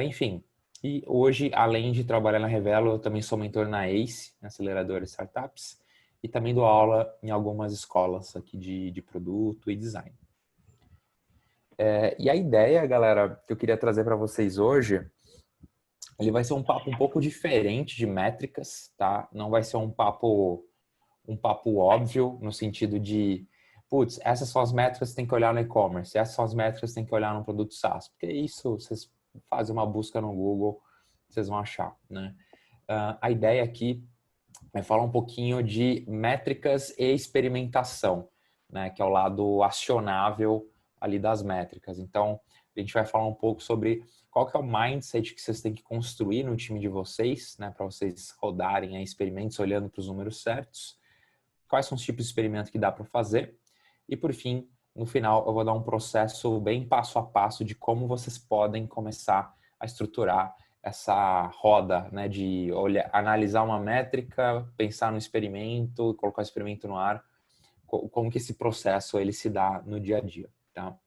Enfim, e hoje, além de trabalhar na Revelo, eu também sou mentor na ACE, na aceleradora de startups, e também dou aula em algumas escolas aqui de produto e design. E a ideia, galera, que eu queria trazer para vocês hoje, ele vai ser um papo um pouco diferente de métricas, tá? Não vai ser um papo óbvio no sentido de, putz, essas são as métricas que tem que olhar no e-commerce, essas são as métricas que tem que olhar no produto SaaS, porque isso vocês fazem uma busca no Google, vocês vão achar, né? A ideia aqui é falar um pouquinho de métricas e experimentação, né? Que é o lado acionável ali das métricas. Então, a gente vai falar um pouco sobre qual que é o mindset que vocês têm que construir no time de vocês, né? Para vocês rodarem aí experimentos olhando para os números certos. Quais são os tipos de experimento que dá para fazer. E, por fim, no final, eu vou dar um processo bem passo a passo de como vocês podem começar a estruturar essa roda, né, de olhar, analisar uma métrica, pensar no experimento, colocar o experimento no ar, como que esse processo ele se dá no dia a dia, tá?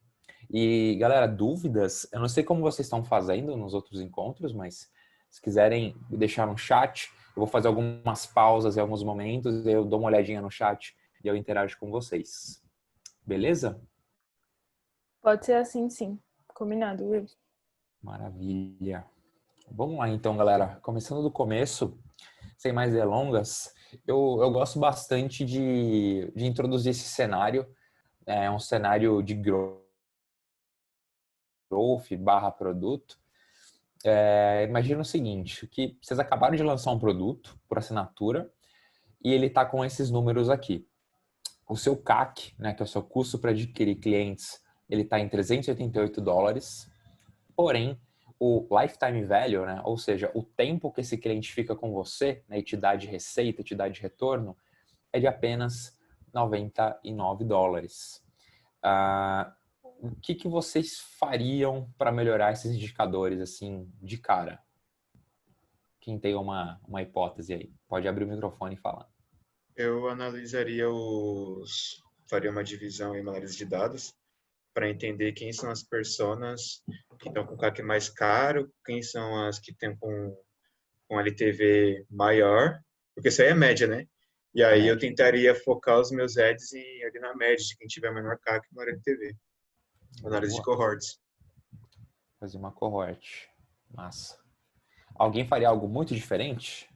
E, galera, dúvidas, eu não sei como vocês estão fazendo nos outros encontros, mas se quiserem deixar no chat, eu vou fazer algumas pausas em alguns momentos, eu dou uma olhadinha no chat e eu interajo com vocês. Beleza? Pode ser assim, sim. Combinado, Wilson. Maravilha. Vamos lá então, galera. Começando do começo, sem mais delongas, eu gosto bastante de introduzir esse cenário. É um cenário de growth barra produto. Imagina o seguinte, que vocês acabaram de lançar um produto por assinatura e ele está com esses números aqui. O seu CAC, né, que é o seu custo para adquirir clientes, ele está em $388, porém, o lifetime value, né, ou seja, o tempo que esse cliente fica com você, né, e te dá de receita, te dá de retorno, é de apenas $99. O que vocês fariam para melhorar esses indicadores assim de cara? Quem tem uma hipótese aí? Pode abrir o microfone e falar. Eu faria uma divisão em uma análise de dados para entender quem são as personas que estão com CAC mais caro, quem são as que estão com LTV maior, porque isso aí é média, né? E A aí eu média. tentaria focar os meus ads ali na média de quem tiver menor CAC e maior LTV. Análise de Boa. cohorts. Fazer uma cohort. Massa. Alguém faria algo muito diferente?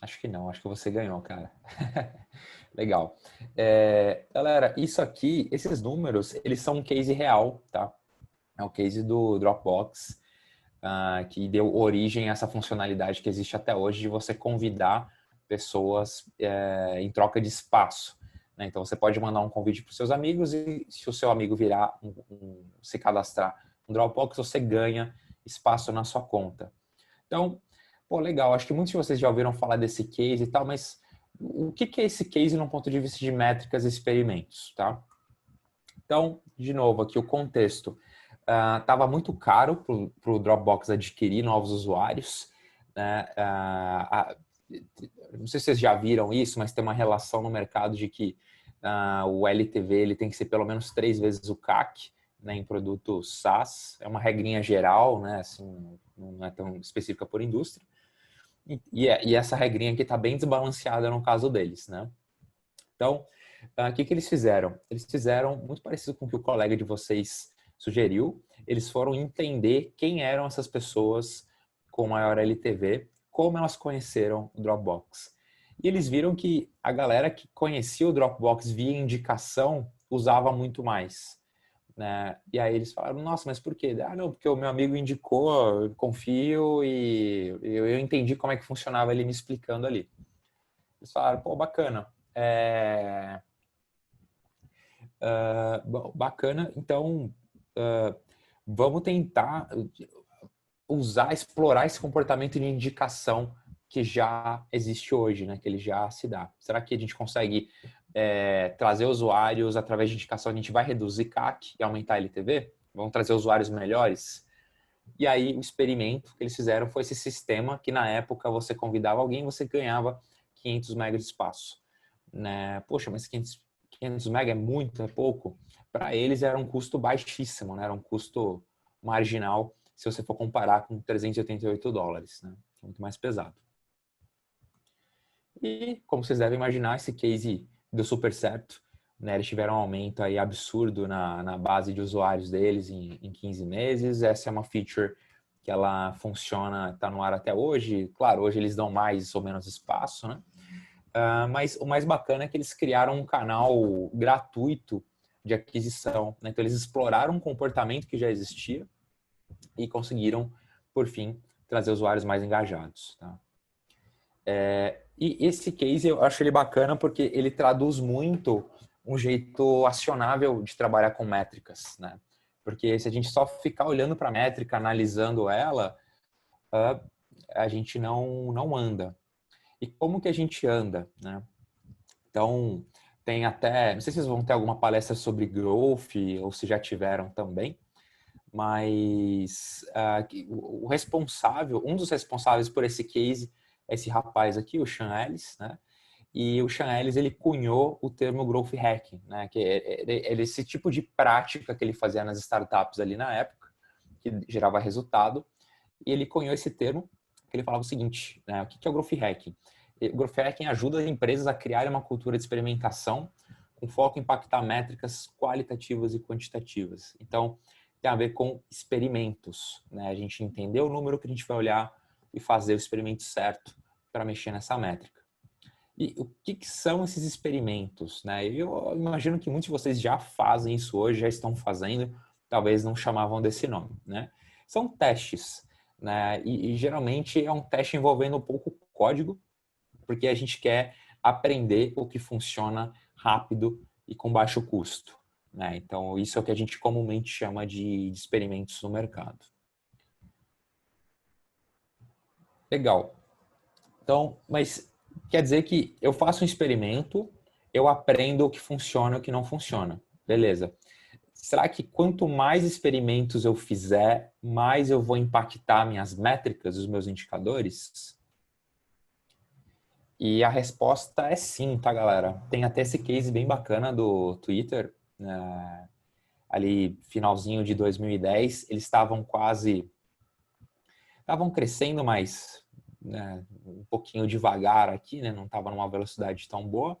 Acho que não, acho que você ganhou, cara. Legal. Galera, isso aqui, esses números, eles são um case real, tá? É o case do Dropbox, que deu origem a essa funcionalidade que existe até hoje de você convidar pessoas em troca de espaço, né? Então, você pode mandar um convite para os seus amigos e se o seu amigo virar, se cadastrar no Dropbox, você ganha espaço na sua conta. Então, pô, legal. Acho que muitos de vocês já ouviram falar desse case e tal, mas o que é esse case no ponto de vista de métricas e experimentos, tá? Então, de novo, aqui o contexto. Estava muito caro para o Dropbox adquirir novos usuários, né? Não sei se vocês já viram isso, mas tem uma relação no mercado de que o LTV ele tem que ser pelo menos 3 vezes o CAC, né, em produto SaaS. É uma regrinha geral, né? Assim, não é tão específica por indústria. E essa regrinha aqui está bem desbalanceada no caso deles, né? Então, o que eles fizeram? Eles fizeram muito parecido com o que o colega de vocês sugeriu. Eles foram entender quem eram essas pessoas com maior LTV, como elas conheceram o Dropbox. E eles viram que a galera que conhecia o Dropbox via indicação usava muito mais, né? E aí eles falaram, nossa, mas por quê? Não, porque o meu amigo indicou, eu confio e eu entendi como é que funcionava ele me explicando ali. Eles falaram, pô, bacana. Bacana, então vamos tentar explorar esse comportamento de indicação que já existe hoje, né? Que ele já se dá. Será que a gente consegue trazer usuários através de indicação? A gente vai reduzir CAC e aumentar a LTV? Vamos trazer usuários melhores? E aí o experimento que eles fizeram foi esse sistema que na época você convidava alguém e você ganhava 500 megas de espaço. Né? Poxa, mas 500 500 mega é muito, é pouco. Para eles era um custo baixíssimo, né? Era um custo marginal se você for comparar com $388, né? É muito mais pesado. E, como vocês devem imaginar, esse case deu super certo, né? Eles tiveram um aumento aí absurdo na base de usuários deles em 15 meses. Essa é uma feature que ela funciona, está no ar até hoje. Claro, hoje eles dão mais ou menos espaço, né? Mas o mais bacana é que eles criaram um canal gratuito de aquisição, né? Então eles exploraram um comportamento que já existia e conseguiram, por fim, trazer usuários mais engajados, tá? E esse case eu acho ele bacana porque ele traduz muito um jeito acionável de trabalhar com métricas, né? Porque se a gente só ficar olhando para a métrica, analisando ela, a gente não anda. E como que a gente anda, né? Então, tem até, não sei se vocês vão ter alguma palestra sobre growth ou se já tiveram também, mas o responsável, um dos responsáveis por esse case é esse rapaz aqui, o Sean Ellis, né? E o Sean Ellis, ele cunhou o termo growth hacking, né? Que é esse tipo de prática que ele fazia nas startups ali na época, que gerava resultado, e ele cunhou esse termo, que ele falava o seguinte, né? O que é o growth hacking? O growth hacking ajuda as empresas a criar uma cultura de experimentação com foco em impactar métricas qualitativas e quantitativas. Então, tem a ver com experimentos, né? A gente entender o número que a gente vai olhar e fazer o experimento certo para mexer nessa métrica. E o que são esses experimentos, né? Eu imagino que muitos de vocês já fazem isso hoje, já estão fazendo, talvez não chamavam desse nome, né? São testes, né? E geralmente é um teste envolvendo um pouco código, porque a gente quer aprender o que funciona rápido e com baixo custo, né? Então, isso é o que a gente comumente chama de experimentos no mercado. Legal. Então, mas quer dizer que eu faço um experimento, eu aprendo o que funciona e o que não funciona. Beleza. Será que quanto mais experimentos eu fizer, mais eu vou impactar minhas métricas, os meus indicadores? E a resposta é sim, tá, galera? Tem até esse case bem bacana do Twitter, né? Ali finalzinho de 2010, eles estavam crescendo, mas né, um pouquinho devagar aqui, né? Não estava numa velocidade tão boa.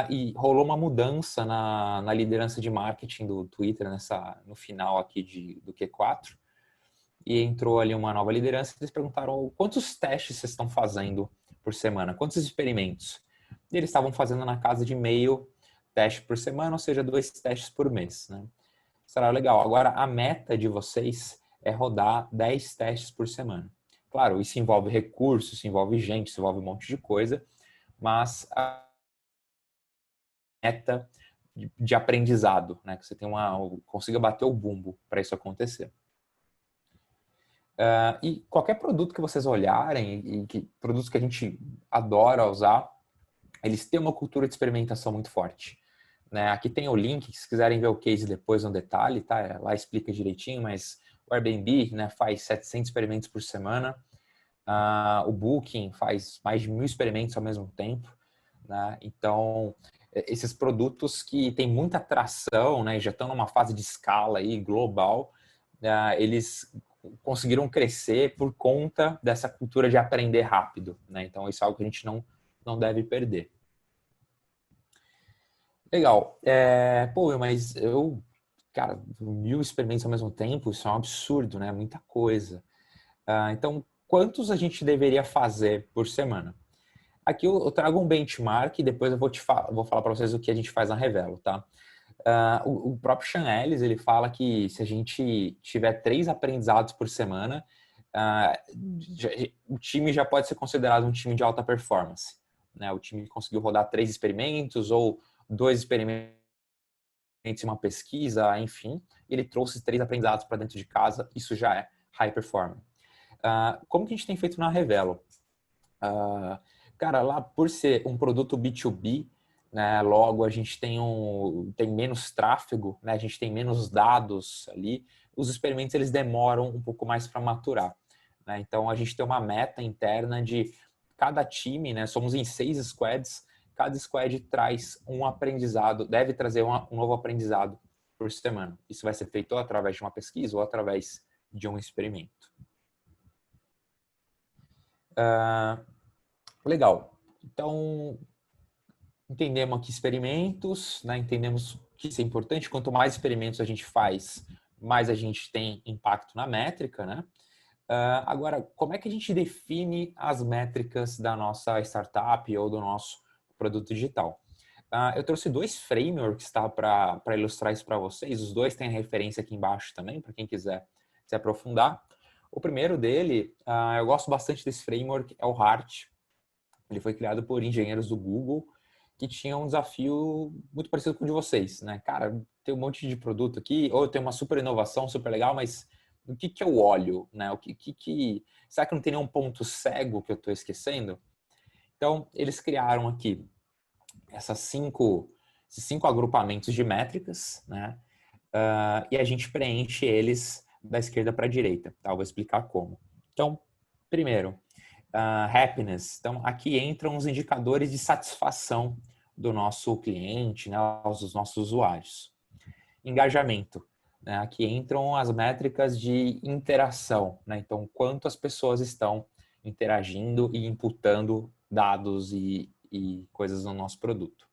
E rolou uma mudança na liderança de marketing do Twitter no final aqui do Q4. E entrou ali uma nova liderança e eles perguntaram quantos testes vocês estão fazendo por semana, quantos experimentos? E eles estavam fazendo na casa de meio teste por semana, ou seja, 2 testes por mês, né? Será legal. Agora, a meta de vocês é rodar 10 testes por semana. Claro, isso envolve recursos, isso envolve gente, isso envolve um monte de coisa, mas a meta de aprendizado, né? Que você consiga bater o bumbo para isso acontecer. E qualquer produto que vocês olharem, produtos que a gente adora usar, eles têm uma cultura de experimentação muito forte. Né? Aqui tem o link, se quiserem ver o case depois no detalhe, tá? Lá explica direitinho, mas o Airbnb, né, faz 700 experimentos por semana, o Booking faz mais de 1.000 experimentos ao mesmo tempo. Né? Então, esses produtos que têm muita atração, né, já estão numa fase de escala aí, global, eles conseguiram crescer por conta dessa cultura de aprender rápido, né? Então isso é algo que a gente não deve perder. Legal. Mas cara, 1.000 experimentos ao mesmo tempo, isso é um absurdo, né? Muita coisa. Então, quantos a gente deveria fazer por semana? Aqui eu trago um benchmark e depois eu vou falar para vocês o que a gente faz na Revelo, tá? O próprio Sean Ellis, ele fala que se a gente tiver 3 aprendizados por semana, o time já pode ser considerado um time de alta performance. Né? O time conseguiu rodar 3 experimentos ou 2 experimentos em uma pesquisa, enfim, ele trouxe 3 aprendizados para dentro de casa, isso já é high performance. Como que a gente tem feito na Revelo? Cara, lá por ser um produto B2B, né, logo a gente tem menos tráfego, né, a gente tem menos dados ali, os experimentos eles demoram um pouco mais para maturar. Né? Então a gente tem uma meta interna de cada time, né, somos em 6 squads, cada squad traz um aprendizado, deve trazer um novo aprendizado por semana. Isso vai ser feito ou através de uma pesquisa ou através de um experimento. Legal. Então, entendemos aqui experimentos, né? Entendemos que isso é importante. Quanto mais experimentos a gente faz, mais a gente tem impacto na métrica, né? Agora, como é que a gente define as métricas da nossa startup ou do nosso produto digital? Eu trouxe 2 frameworks, tá, para ilustrar isso para vocês. Os 2 têm a referência aqui embaixo também, para quem quiser se aprofundar. O primeiro dele, eu gosto bastante desse framework, é o HEART. Ele foi criado por engenheiros do Google que tinham um desafio muito parecido com o de vocês, né? Cara, tem um monte de produto aqui, ou tem uma super inovação, super legal, mas o que eu olho, né? Será que não tem nenhum ponto cego que eu estou esquecendo? Então, eles criaram aqui esses 5 agrupamentos de métricas, né? E a gente preenche eles da esquerda para a direita, tá? Eu vou explicar como. Então, primeiro, happiness. Então, aqui entram os indicadores de satisfação do nosso cliente, né, dos nossos usuários. Engajamento. Né, aqui entram as métricas de interação. Né, então, quanto as pessoas estão interagindo e imputando dados e coisas no nosso produto.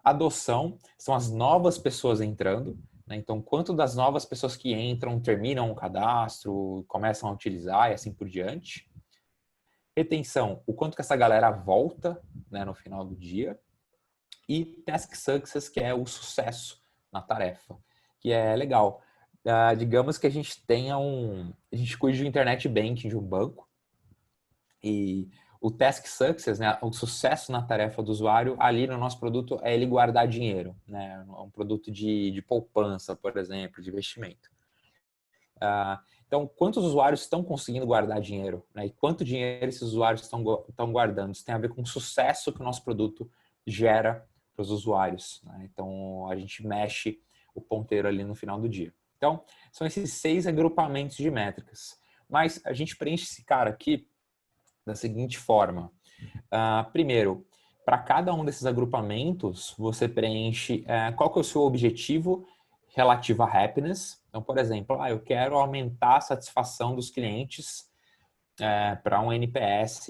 Adoção são as novas pessoas entrando. Né, então, quanto das novas pessoas que entram terminam o cadastro, começam a utilizar e assim por diante. Retenção, o quanto que essa galera volta, né, no final do dia. E task success, que é o sucesso na tarefa, que é legal. Digamos que a gente tenha a gente cuide de internet banking de um banco e o task success, né, o sucesso na tarefa do usuário, ali no nosso produto é ele guardar dinheiro, né, um produto de poupança, por exemplo, de investimento. Então, quantos usuários estão conseguindo guardar dinheiro? Né? E quanto dinheiro esses usuários estão guardando? Isso tem a ver com o sucesso que o nosso produto gera para os usuários. Né? Então, a gente mexe o ponteiro ali no final do dia. Então, são esses 6 agrupamentos de métricas. Mas a gente preenche esse cara aqui da seguinte forma. Primeiro, para cada um desses agrupamentos, você preenche qual que é o seu objetivo relativo a happiness. Então, por exemplo, eu quero aumentar a satisfação dos clientes para um NPS.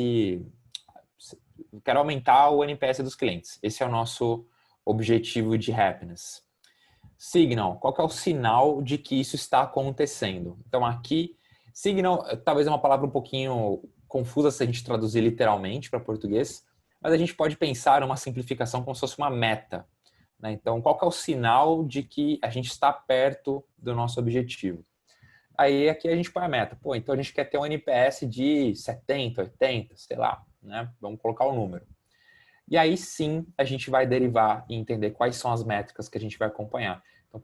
Quero aumentar o NPS dos clientes. Esse é o nosso objetivo de happiness. Signal, qual que é o sinal de que isso está acontecendo? Então, aqui, signal talvez é uma palavra um pouquinho confusa se a gente traduzir literalmente para português, mas a gente pode pensar uma simplificação como se fosse uma meta. Né? Então, qual que é o sinal de que a gente está perto do nosso objetivo? Aí, aqui a gente põe a meta. Então a gente quer ter um NPS de 70, 80, sei lá, né? Vamos colocar o número. E aí, sim, a gente vai derivar e entender quais são as métricas que a gente vai acompanhar. Então,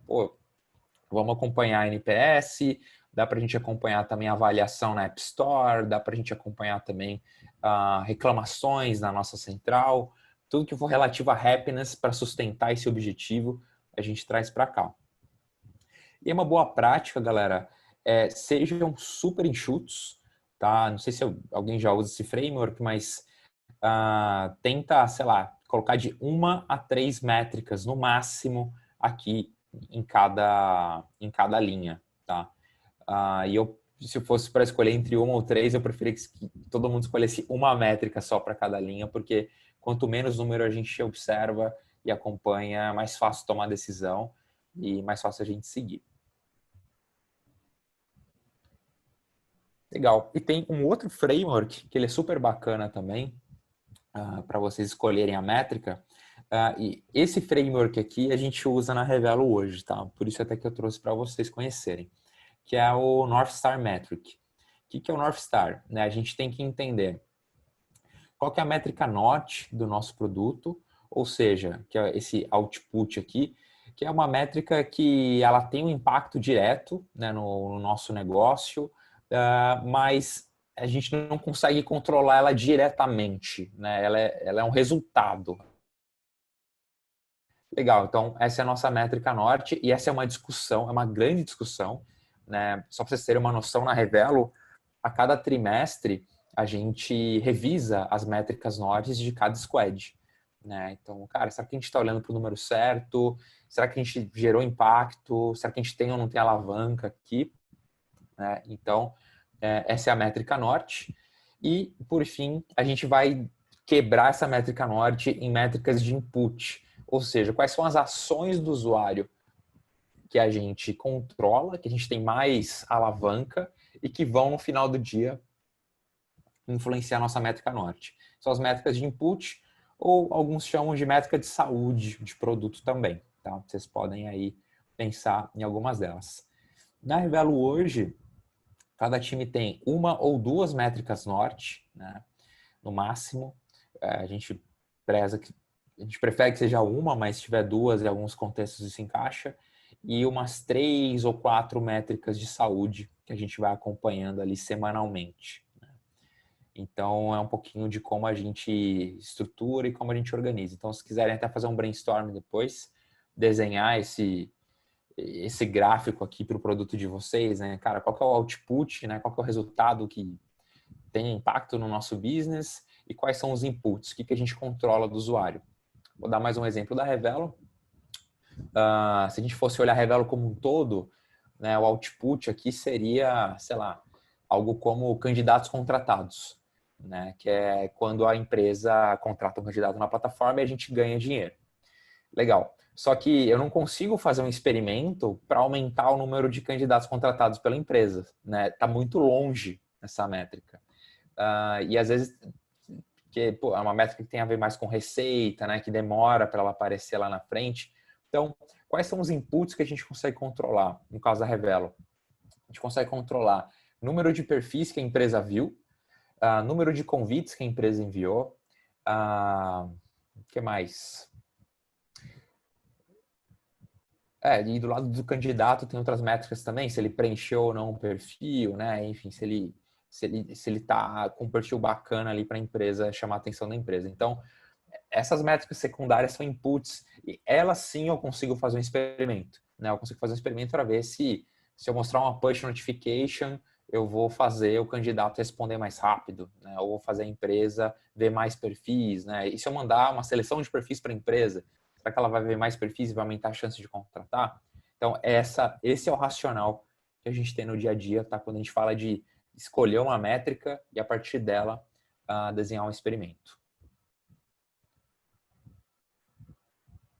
vamos acompanhar a NPS, dá para a gente acompanhar também a avaliação na App Store, dá para a gente acompanhar também reclamações na nossa central, tudo que for relativo a happiness para sustentar esse objetivo, a gente traz para cá. E uma boa prática, galera, sejam super enxutos, tá? Não sei se alguém já usa esse framework, mas tenta, sei lá, colocar de 1 a 3 métricas no máximo aqui em cada linha, tá? Se eu fosse para escolher entre 1 ou 3, eu preferia que todo mundo escolhesse uma métrica só para cada linha, porque quanto menos número a gente observa e acompanha, é mais fácil tomar decisão e mais fácil a gente seguir. Legal. E tem um outro framework que ele é super bacana também, para vocês escolherem a métrica. E esse framework aqui a gente usa na Revelo hoje, tá? Por isso até que eu trouxe para vocês conhecerem, que é o North Star Metric. O que é o North Star? Né? A gente tem que entender qual que é a métrica norte do nosso produto, ou seja, que é esse output aqui, que é uma métrica que ela tem um impacto direto, né, no nosso negócio, mas a gente não consegue controlar ela diretamente, né? Ela é um resultado. Legal, então essa é a nossa métrica norte e essa é uma discussão, é uma grande discussão, né? Só para vocês terem uma noção, na Revelo, a cada trimestre a gente revisa as métricas nortes de cada squad. né? Então, cara, será que a gente está olhando para o número certo? Será que a gente gerou impacto? Será que a gente tem ou não tem alavanca aqui? Né? Então, essa é a métrica norte. E, por fim, a gente vai quebrar essa métrica norte em métricas de input. Ou seja, quais são as ações do usuário que a gente controla, que a gente tem mais alavanca e que vão, no final do dia, influenciar a nossa métrica norte. São as métricas de input, ou alguns chamam de métrica de saúde de produto também. Tá? Vocês podem aí pensar em algumas delas. Na Revelo hoje, cada time tem uma ou duas métricas norte, né? No máximo. A gente prefere que seja uma, mas se tiver duas, em alguns contextos isso encaixa. E umas 3 ou 4 métricas de saúde que a gente vai acompanhando ali semanalmente. Então, é um pouquinho de como a gente estrutura e como a gente organiza. Então, se quiserem até fazer um brainstorm depois, desenhar esse gráfico aqui para o produto de vocês, né? Cara, qual que é o output, né? Qual que é o resultado que tem impacto no nosso business e quais são os inputs, o que a gente controla do usuário. Vou dar mais um exemplo da Revelo. Se a gente fosse olhar a Revelo como um todo, né, o output aqui seria, sei lá, algo como candidatos contratados, né, que é quando a empresa contrata um candidato na plataforma e a gente ganha dinheiro. Legal. Só que eu não consigo fazer um experimento para aumentar o número de candidatos contratados pela empresa, né? Tá muito longe essa métrica. E às vezes, que é uma métrica que tem a ver mais com receita, né? Que demora para ela aparecer lá na frente. Então, quais são os inputs que a gente consegue controlar? No caso da Revelo, a gente consegue controlar número de perfis que a empresa viu, número de convites que a empresa enviou, o que mais? E do lado do candidato tem outras métricas também, se ele preencheu ou não o perfil, né? Enfim, se ele tá com um perfil bacana ali para a empresa, chamar a atenção da empresa. Então, essas métricas secundárias são inputs e elas sim eu consigo fazer um experimento, né? Eu consigo fazer um experimento para ver se eu mostrar uma push notification, eu vou fazer o candidato responder mais rápido, né? Ou vou fazer a empresa ver mais perfis, né? E se eu mandar uma seleção de perfis para a empresa, será que ela vai ver mais perfis e vai aumentar a chance de contratar? Então, esse é o racional que a gente tem no dia a dia, tá? Quando a gente fala de escolher uma métrica e, a partir dela, desenhar um experimento.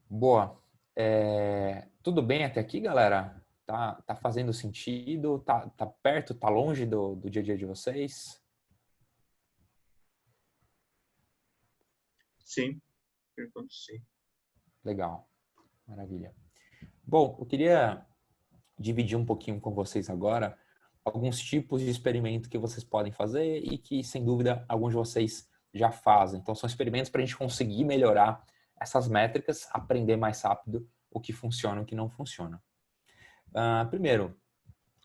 Boa. Tudo bem até aqui, galera? Tá fazendo sentido? Tá perto? Tá longe do dia a dia de vocês? Sim, por enquanto sim. Legal. Maravilha. Bom, eu queria dividir um pouquinho com vocês agora alguns tipos de experimento que vocês podem fazer e que, sem dúvida, alguns de vocês já fazem. Então, são experimentos para a gente conseguir melhorar essas métricas, aprender mais rápido o que funciona e o que não funciona. Primeiro,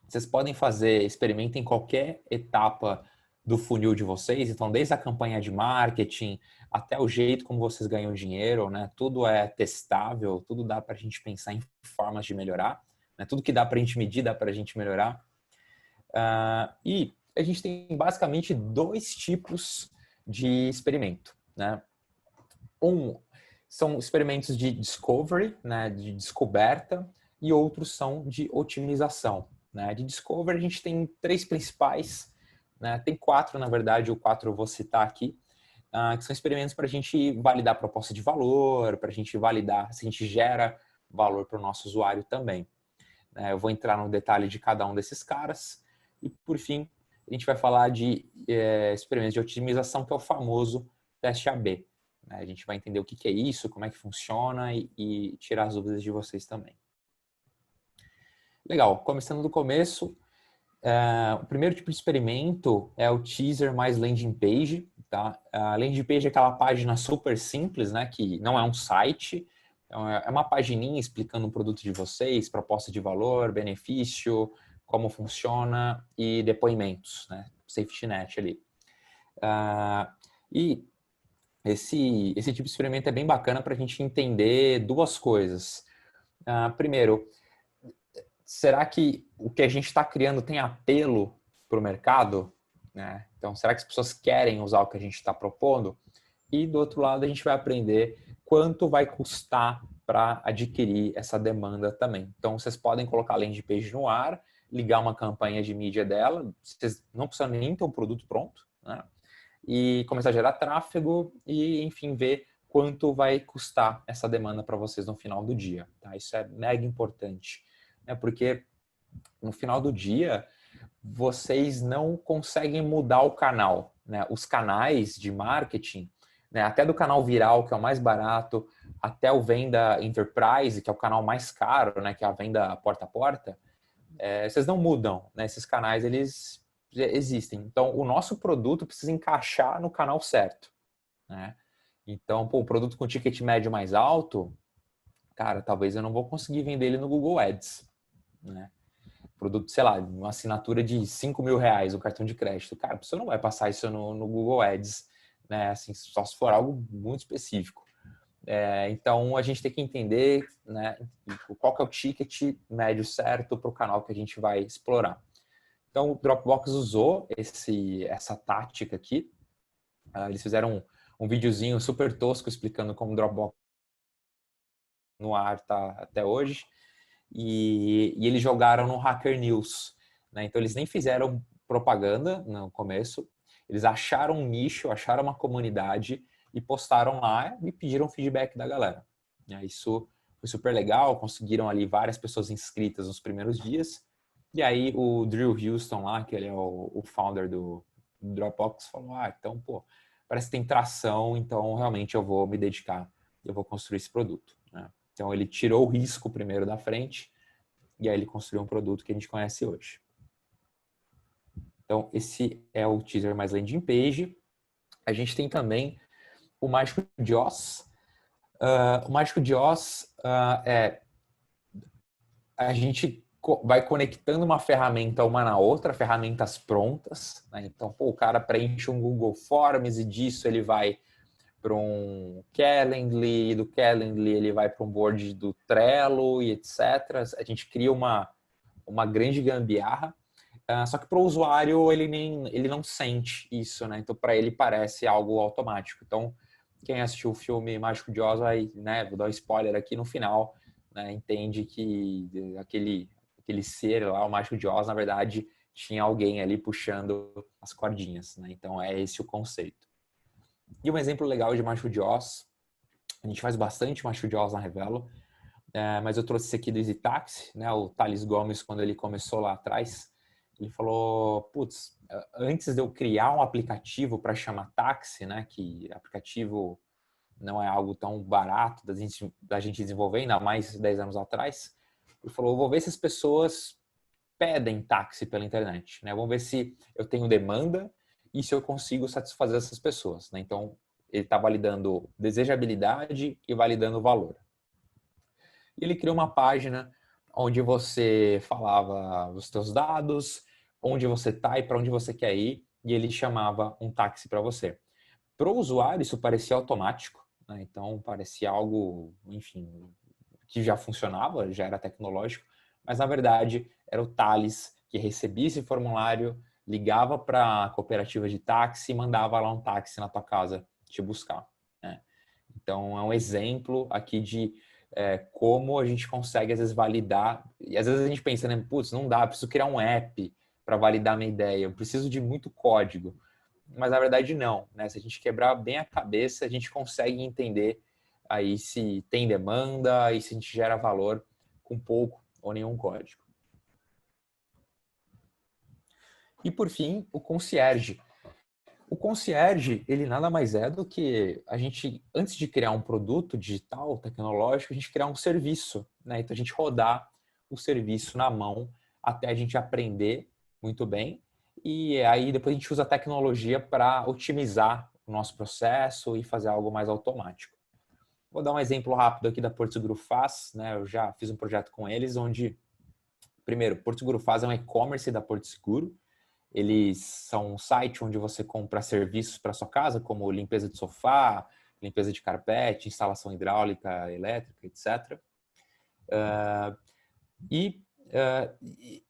vocês podem fazer experimento em qualquer etapa do funil de vocês, então desde a campanha de marketing até o jeito como vocês ganham dinheiro, né? Tudo é testável, tudo dá para a gente pensar em formas de melhorar, né? Tudo que dá para a gente medir dá para a gente melhorar. E a gente tem basicamente dois tipos de experimento, né? São experimentos de discovery, né? De descoberta, e outros são de otimização. Né? De discovery a gente tem 3 principais, né? Tem 4 na verdade, o 4 eu vou citar aqui, que são experimentos para a gente validar a proposta de valor, para a gente validar se a gente gera valor para o nosso usuário também. Eu vou entrar no detalhe de cada um desses caras e, por fim, a gente vai falar de experimentos de otimização, que é o famoso teste AB. A gente vai entender o que é isso, como é que funciona e tirar as dúvidas de vocês também. Legal, começando do começo, o primeiro tipo de experimento é o teaser mais landing page. Tá? A landing page é aquela página super simples, né, que não é um site, é uma pagininha explicando o produto de vocês, proposta de valor, benefício, como funciona e depoimentos, né, safety net ali. E esse tipo de experimento é bem bacana para a gente entender duas coisas. Primeiro, será que o que a gente está criando tem apelo para o mercado? Né? Então, será que as pessoas querem usar o que a gente está propondo? E do outro lado, a gente vai aprender quanto vai custar para adquirir essa demanda também. Então, vocês podem colocar a landing page no ar, ligar uma campanha de mídia dela, vocês não precisam nem ter um produto pronto, né? E começar a gerar tráfego e, enfim, ver quanto vai custar essa demanda para vocês no final do dia. Tá? Isso é mega importante, né? Porque no final do dia, vocês não conseguem mudar o canal, né? Os canais de marketing, né? Até do canal viral, que é o mais barato, até o venda enterprise, que é o canal mais caro, né? Que é a venda porta a porta, vocês não mudam, né? Esses canais, eles existem. Então, o nosso produto precisa encaixar no canal certo, né? Então, pô, o produto com ticket médio mais alto, cara, talvez eu não vou conseguir vender ele no Google Ads, né? Produto, sei lá, uma assinatura de R$ 5.000, um cartão de crédito. Cara, você não vai passar isso no Google Ads, né? Assim, só se for algo muito específico. Então, a gente tem que entender, né, qual que é o ticket médio certo para o canal que a gente vai explorar. Então, o Dropbox usou essa tática aqui. Eles fizeram um videozinho super tosco explicando como o Dropbox no ar tá até hoje. E eles jogaram no Hacker News, né? Então, eles nem fizeram propaganda no começo. Eles acharam um nicho, acharam uma comunidade e postaram lá e pediram feedback da galera. Isso foi super legal, conseguiram ali várias pessoas inscritas nos primeiros dias. E aí o Drew Houston lá, que ele é o founder do Dropbox, falou, então, pô, parece que tem tração, então realmente eu vou me dedicar, eu vou construir esse produto, né? Então ele tirou o risco primeiro da frente e aí ele construiu um produto que a gente conhece hoje. Então esse é o teaser mais landing page. A gente tem também o Mágico de Oz. O Mágico de Oz a gente vai conectando uma ferramenta uma na outra, ferramentas prontas, né? Então, pô, o cara preenche um Google Forms e disso ele vai para um Calendly, do Calendly ele vai para um board do Trello e etc. A gente cria uma grande gambiarra, só que para o usuário ele não sente isso, né? Então para ele parece algo automático. Então quem assistiu o filme Mágico de Oz vai, né? Vou dar um spoiler aqui no final, né? Entende que aquele ser lá, o Mágico de Oz, na verdade tinha alguém ali puxando as cordinhas, né? Então é esse o conceito. E um exemplo legal de Mágico de Oz, a gente faz bastante Mágico de Oz na Revelo, mas eu trouxe esse aqui do Easy Taxi, né? O Thales Gomes, quando ele começou lá atrás, ele falou, putz, antes de eu criar um aplicativo para chamar táxi, né? Que aplicativo não é algo tão barato da gente desenvolver, ainda mais 10 anos atrás, ele falou, eu vou ver se as pessoas pedem táxi pela internet, né? Vamos ver se eu tenho demanda e se eu consigo satisfazer essas pessoas, né? Então, ele está validando desejabilidade e validando valor. E ele criou uma página onde você falava os seus dados, onde você está e para onde você quer ir, e ele chamava um táxi para você. Para o usuário, isso parecia automático, né? Então parecia algo, enfim, que já funcionava, já era tecnológico, mas na verdade era o Thales que recebia esse formulário, ligava para a cooperativa de táxi e mandava lá um táxi na tua casa te buscar, né? Então é um exemplo aqui de como a gente consegue às vezes validar, e às vezes a gente pensa, né, putz, não dá, preciso criar um app para validar minha ideia, eu preciso de muito código. Mas na verdade não, né? Se a gente quebrar bem a cabeça, a gente consegue entender aí se tem demanda e se a gente gera valor com pouco ou nenhum código. E por fim, o concierge. O concierge, ele nada mais é do que a gente, antes de criar um produto digital, tecnológico, a gente criar um serviço, né? Então a gente rodar o serviço na mão até a gente aprender muito bem. E aí depois a gente usa a tecnologia para otimizar o nosso processo e fazer algo mais automático. Vou dar um exemplo rápido aqui da Porto Seguro Faz, né? Eu já fiz um projeto com eles onde, primeiro, Porto Seguro Faz é um e-commerce da Porto Seguro. Eles são um site onde você compra serviços para sua casa, como limpeza de sofá, limpeza de carpete, instalação hidráulica, elétrica, etc.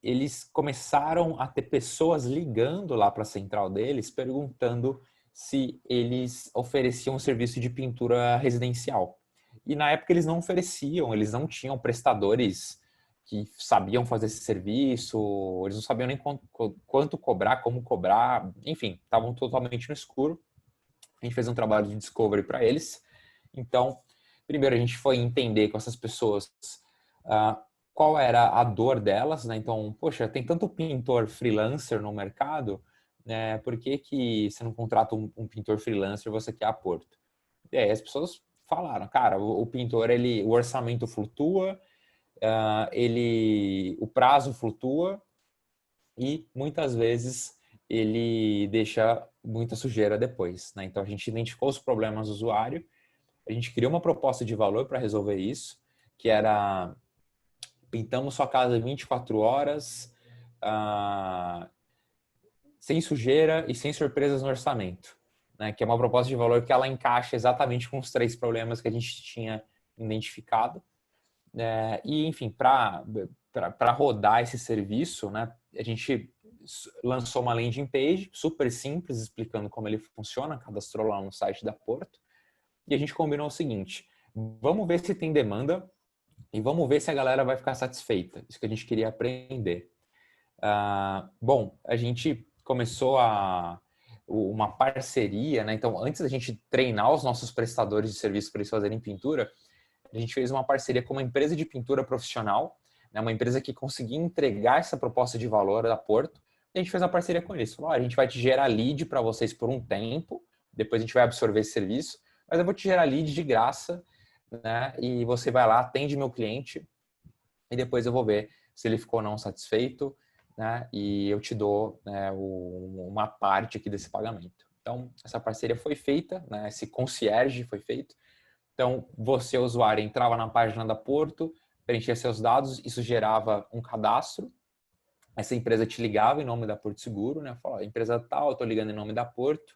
Eles começaram a ter pessoas ligando lá para a central deles, perguntando se eles ofereciam um serviço de pintura residencial. E na época eles não ofereciam, eles não tinham prestadores que sabiam fazer esse serviço, eles não sabiam nem quanto cobrar, como cobrar, enfim, estavam totalmente no escuro. A gente fez um trabalho de discovery para eles. Então, primeiro a gente foi entender com essas pessoas qual era a dor delas, né? Então, poxa, tem tanto pintor freelancer no mercado, né? Por que que você não contrata um pintor freelancer e você quer a Porto? E aí as pessoas falaram, cara, o pintor, o orçamento flutua, o prazo flutua e muitas vezes ele deixa muita sujeira depois, né? Então a gente identificou os problemas do usuário, a gente criou uma proposta de valor para resolver isso, que era pintamos sua casa 24 horas, sem sujeira e sem surpresas no orçamento, né? Que é uma proposta de valor que ela encaixa exatamente com os 3 problemas que a gente tinha identificado. E, enfim, para rodar esse serviço, né, a gente lançou uma landing page super simples, explicando como ele funciona, cadastrou lá no site da Porto, e a gente combinou o seguinte, vamos ver se tem demanda e vamos ver se a galera vai ficar satisfeita. Isso que a gente queria aprender. Bom, a gente começou uma parceria, né? Então, antes da gente treinar os nossos prestadores de serviço para eles fazerem pintura, a gente fez uma parceria com uma empresa de pintura profissional, né? Uma empresa que conseguia entregar essa proposta de valor da Porto. E a gente fez uma parceria com eles. Falou, a gente vai te gerar lead para vocês por um tempo, depois a gente vai absorver esse serviço, mas eu vou te gerar lead de graça, né? E você vai lá, atende meu cliente e depois eu vou ver se ele ficou ou não satisfeito, né? E eu te dou, né, uma parte aqui desse pagamento. Então, essa parceria foi feita, né? Esse concierge foi feito. Então, você, usuário, entrava na página da Porto, preenchia seus dados, isso gerava um cadastro. Essa empresa te ligava em nome da Porto Seguro, né? Falava, empresa tal, eu estou ligando em nome da Porto,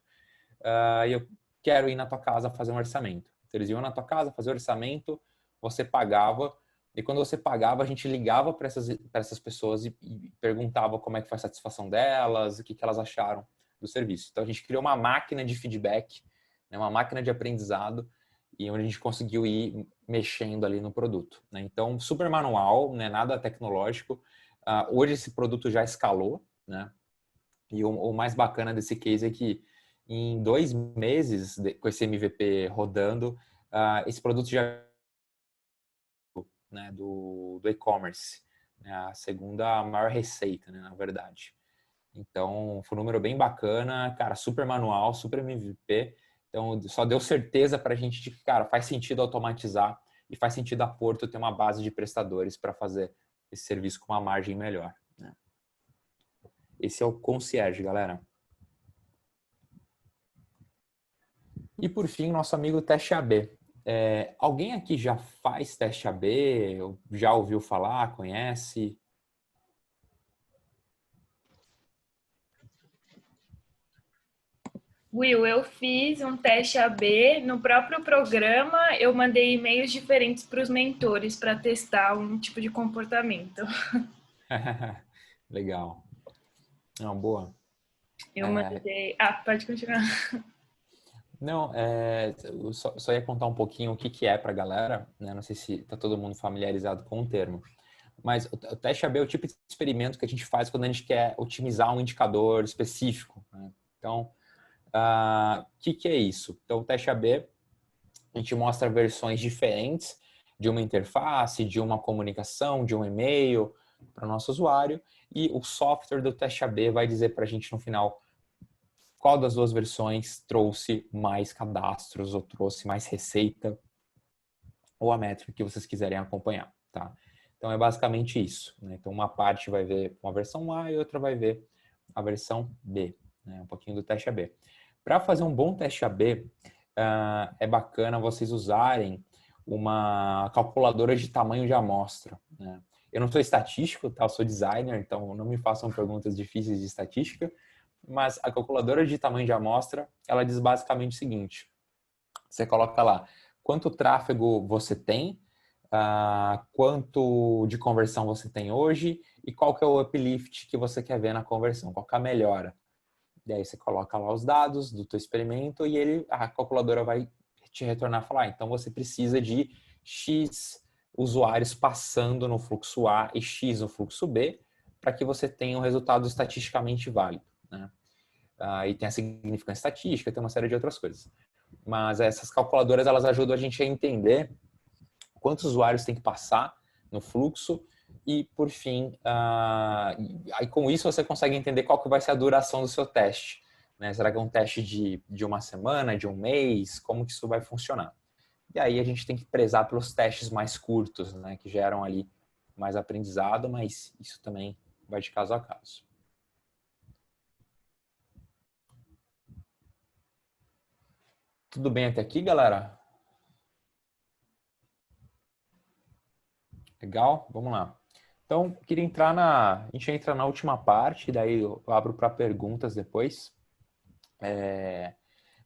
e eu quero ir na tua casa fazer um orçamento. Então, eles iam na tua casa fazer o orçamento, você pagava, e quando você pagava, a gente ligava para essas pessoas e perguntava como é que foi a satisfação delas, o que elas acharam do serviço. Então, a gente criou uma máquina de feedback, né? Uma máquina de aprendizado, e onde a gente conseguiu ir mexendo ali no produto, né? Então, super manual, né? Nada tecnológico. Hoje esse produto já escalou, né? E o mais bacana desse case é que em 2 meses com esse MVP rodando, esse produto já, né, do e-commerce, né? A segunda maior receita, né, na verdade. Então, foi um número bem bacana, cara, super manual, super MVP. Então, só deu certeza para a gente de que, cara, faz sentido automatizar e faz sentido a Porto ter uma base de prestadores para fazer esse serviço com uma margem melhor, né? Esse é o concierge, galera. E, por fim, nosso amigo teste AB. Alguém aqui já faz teste AB? Já ouviu falar? Conhece? Will, eu fiz um teste AB no próprio programa, eu mandei e-mails diferentes para os mentores para testar um tipo de comportamento. Legal. Não, boa. Eu mandei. Ah, pode continuar. Não, eu só ia contar um pouquinho o que é para a galera, né? Não sei se está todo mundo familiarizado com o termo, mas o teste AB é o tipo de experimento que a gente faz quando a gente quer otimizar um indicador específico, né? Então, que é isso? Então, o teste AB, a gente mostra versões diferentes de uma interface, de uma comunicação, de um e-mail para o nosso usuário, e o software do teste AB vai dizer para a gente no final qual das 2 versões trouxe mais cadastros ou trouxe mais receita ou a métrica que vocês quiserem acompanhar, tá? Então é basicamente isso, né? Então uma parte vai ver uma versão A e outra vai ver a versão B, né? Um pouquinho do teste AB. Para fazer um bom teste AB, é bacana vocês usarem uma calculadora de tamanho de amostra, né? Eu não sou estatístico, tá? Eu sou designer, então não me façam perguntas difíceis de estatística, mas a calculadora de tamanho de amostra, ela diz basicamente o seguinte: você coloca lá quanto tráfego você tem, quanto de conversão você tem hoje e qual que é o uplift que você quer ver na conversão, qual que é a melhora. E aí você coloca lá os dados do teu experimento e a calculadora vai te retornar e falar, então você precisa de X usuários passando no fluxo A e X no fluxo B para que você tenha um resultado estatisticamente válido, né? E tem a significância estatística, tem uma série de outras coisas. Mas essas calculadoras, elas ajudam a gente a entender quantos usuários tem que passar no fluxo e, por fim, aí com isso você consegue entender qual que vai ser a duração do seu teste, né? Será que é um teste de uma semana, de um mês? Como que isso vai funcionar? E aí a gente tem que prezar pelos testes mais curtos, né? Que geram ali mais aprendizado, mas isso também vai de caso a caso. Tudo bem até aqui, galera? Legal? Vamos lá. Então, queria entrar a gente entra na última parte, daí eu abro para perguntas depois,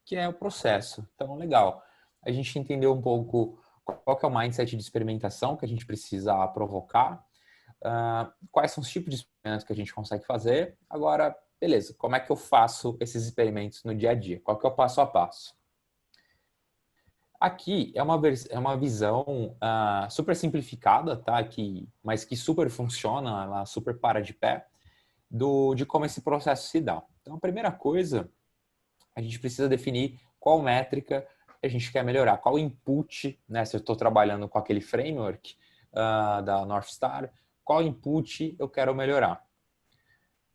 que é o processo. Então, legal. A gente entendeu um pouco qual que é o mindset de experimentação que a gente precisa provocar, quais são os tipos de experimentos que a gente consegue fazer. Agora, beleza, como é que eu faço esses experimentos no dia a dia? Qual que é o passo a passo? Aqui é uma visão super simplificada, tá? Mas que super funciona, ela super para de pé, de como esse processo se dá. Então, a primeira coisa, a gente precisa definir qual métrica a gente quer melhorar, qual input, né? Se eu estou trabalhando com aquele framework da North Star, qual input eu quero melhorar.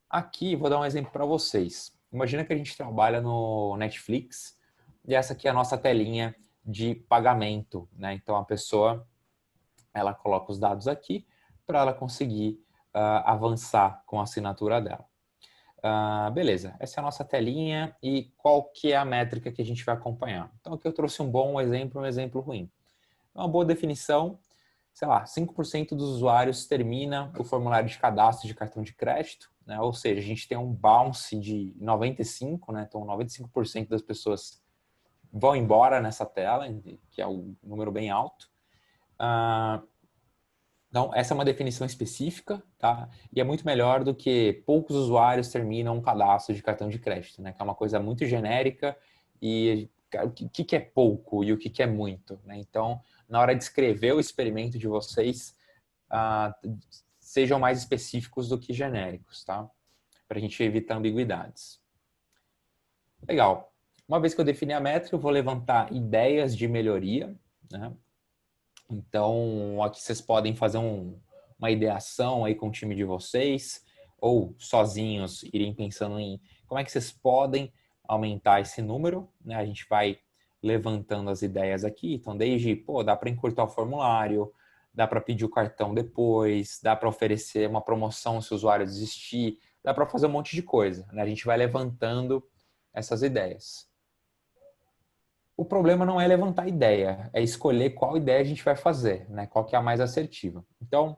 Aqui, vou dar um exemplo para vocês. Imagina que a gente trabalha no Netflix e essa aqui é a nossa telinha de pagamento, né? Então a pessoa ela coloca os dados aqui para ela conseguir avançar com a assinatura dela. Beleza, essa é a nossa telinha e qual que é a métrica que a gente vai acompanhar? Então aqui eu trouxe um bom exemplo, um exemplo ruim. Uma boa definição, sei lá, 5% dos usuários termina o formulário de cadastro de cartão de crédito, né? Ou seja, a gente tem um bounce de 95%, né? Então 95% das pessoas vão embora nessa tela, que é um número bem alto. Então, essa é uma definição específica, tá? E é muito melhor do que poucos usuários terminam um cadastro de cartão de crédito, né? Que é uma coisa muito genérica e o que é pouco e o que é muito, né? Então, na hora de escrever o experimento de vocês, sejam mais específicos do que genéricos, tá? Para a gente evitar ambiguidades. Legal. Uma vez que eu defini a métrica, eu vou levantar ideias de melhoria, né? Então, aqui vocês podem fazer uma ideação aí com o time de vocês, ou sozinhos irem pensando em como é que vocês podem aumentar esse número, né? A gente vai levantando as ideias aqui, então desde, dá para encurtar o formulário, dá para pedir o cartão depois, dá para oferecer uma promoção se o usuário desistir, dá para fazer um monte de coisa, né? A gente vai levantando essas ideias. O problema não é levantar ideia, é escolher qual ideia a gente vai fazer, né? Qual que é a mais assertiva. Então,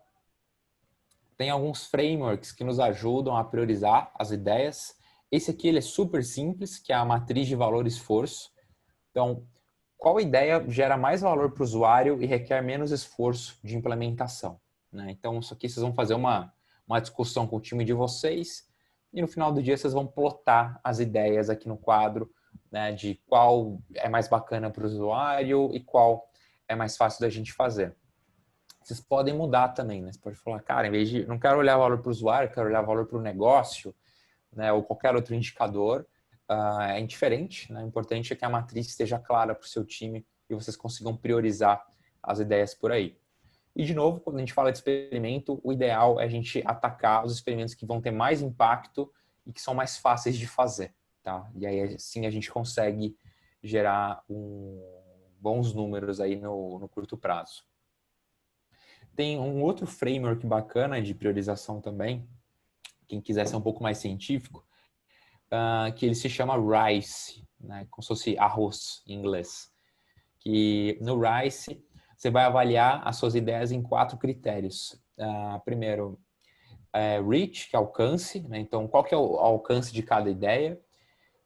tem alguns frameworks que nos ajudam a priorizar as ideias. Esse aqui ele é super simples, que é a matriz de valor-esforço. Então, qual ideia gera mais valor para o usuário e requer menos esforço de implementação, né? Então, isso aqui vocês vão fazer uma discussão com o time de vocês e no final do dia vocês vão plotar as ideias aqui no quadro, né, de qual é mais bacana para o usuário e qual é mais fácil da gente fazer. Vocês podem mudar também, né? Você pode falar, cara, em vez de não quero olhar valor para o usuário, quero olhar valor para o negócio, né, ou qualquer outro indicador, é indiferente, né? O importante é que a matriz esteja clara para o seu time e vocês consigam priorizar as ideias por aí. E, de novo, quando a gente fala de experimento, o ideal é a gente atacar os experimentos que vão ter mais impacto e que são mais fáceis de fazer, tá? E aí, assim, a gente consegue gerar bons números aí no curto prazo. Tem um outro framework bacana de priorização também, quem quiser ser um pouco mais científico, que ele se chama RICE, né? Como se fosse arroz em inglês. Que no RICE você vai avaliar as suas ideias em 4 critérios. Primeiro, reach, que é alcance, né? Então, qual que é o alcance de cada ideia?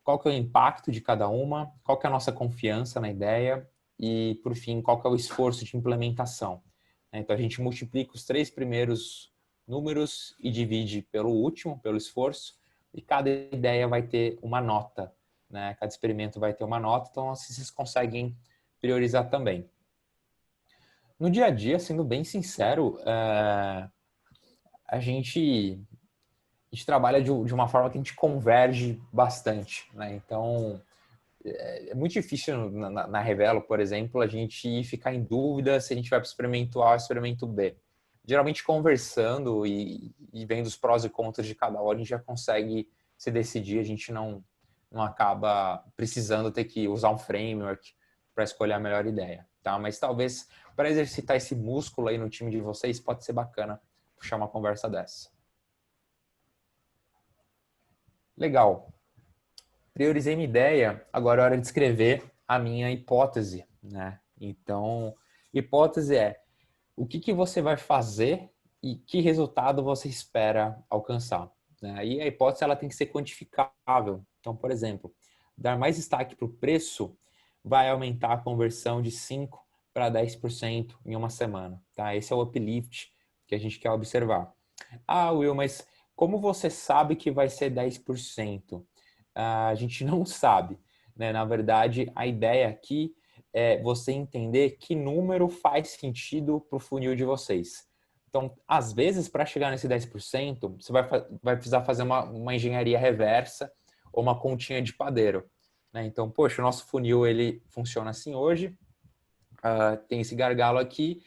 Qual que é o impacto de cada uma? Qual que é a nossa confiança na ideia? E, por fim, qual que é o esforço de implementação? Então, a gente multiplica os 3 primeiros números e divide pelo último, pelo esforço, e cada ideia vai ter uma nota, né? Cada experimento vai ter uma nota, então assim vocês conseguem priorizar também. No dia a dia, sendo bem sincero, a gente trabalha de uma forma que a gente converge bastante, né? Então, é muito difícil na Revelo, por exemplo, a gente ficar em dúvida se a gente vai para o experimento A ou experimento B. Geralmente, conversando e vendo os prós e contras de cada um, a gente já consegue se decidir, a gente não acaba precisando ter que usar um framework para escolher a melhor ideia, tá? Mas talvez para exercitar esse músculo aí no time de vocês, pode ser bacana puxar uma conversa dessa. Legal. Priorizei minha ideia, agora é hora de escrever a minha hipótese, né? Então, hipótese é o que você vai fazer e que resultado você espera alcançar, né? E a hipótese ela tem que ser quantificável. Então, por exemplo, dar mais destaque para o preço vai aumentar a conversão de 5 para 10% em uma semana, tá? Esse é o uplift que a gente quer observar. Ah, Will, mas como você sabe que vai ser 10%? A gente não sabe, né? Na verdade, a ideia aqui é você entender que número faz sentido para o funil de vocês. Então, às vezes, para chegar nesse 10%, você vai precisar fazer uma engenharia reversa ou uma continha de padeiro, né? Então, poxa, o nosso funil ele funciona assim hoje, tem esse gargalo aqui.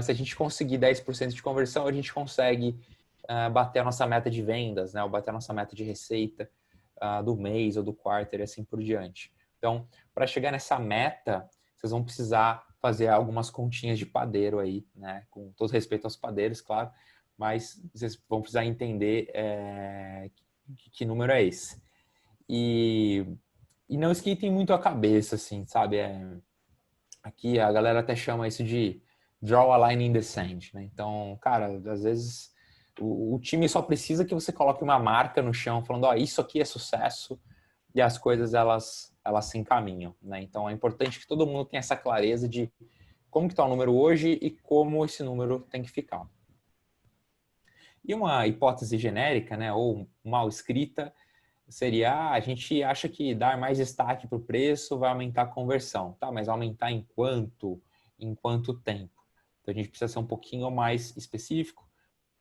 Se a gente conseguir 10% de conversão, a gente consegue bater a nossa meta de vendas, né? Ou bater a nossa meta de receita do mês ou do quarter e assim por diante. Então, para chegar nessa meta, vocês vão precisar fazer algumas continhas de padeiro aí, né? Com todo respeito aos padeiros, claro, mas vocês vão precisar entender que número é esse. E não esquentem muito a cabeça, assim, sabe? Aqui a galera até chama isso de draw a line in the sand, né? Então, cara, às vezes o time só precisa que você coloque uma marca no chão falando, ó, isso aqui é sucesso e as coisas elas se encaminham, né? Então é importante que todo mundo tenha essa clareza de como que está o número hoje e como esse número tem que ficar. E uma hipótese genérica, né, ou mal escrita, seria, a gente acha que dar mais destaque para o preço vai aumentar a conversão, tá? Mas aumentar em quanto tempo? Então a gente precisa ser um pouquinho mais específico.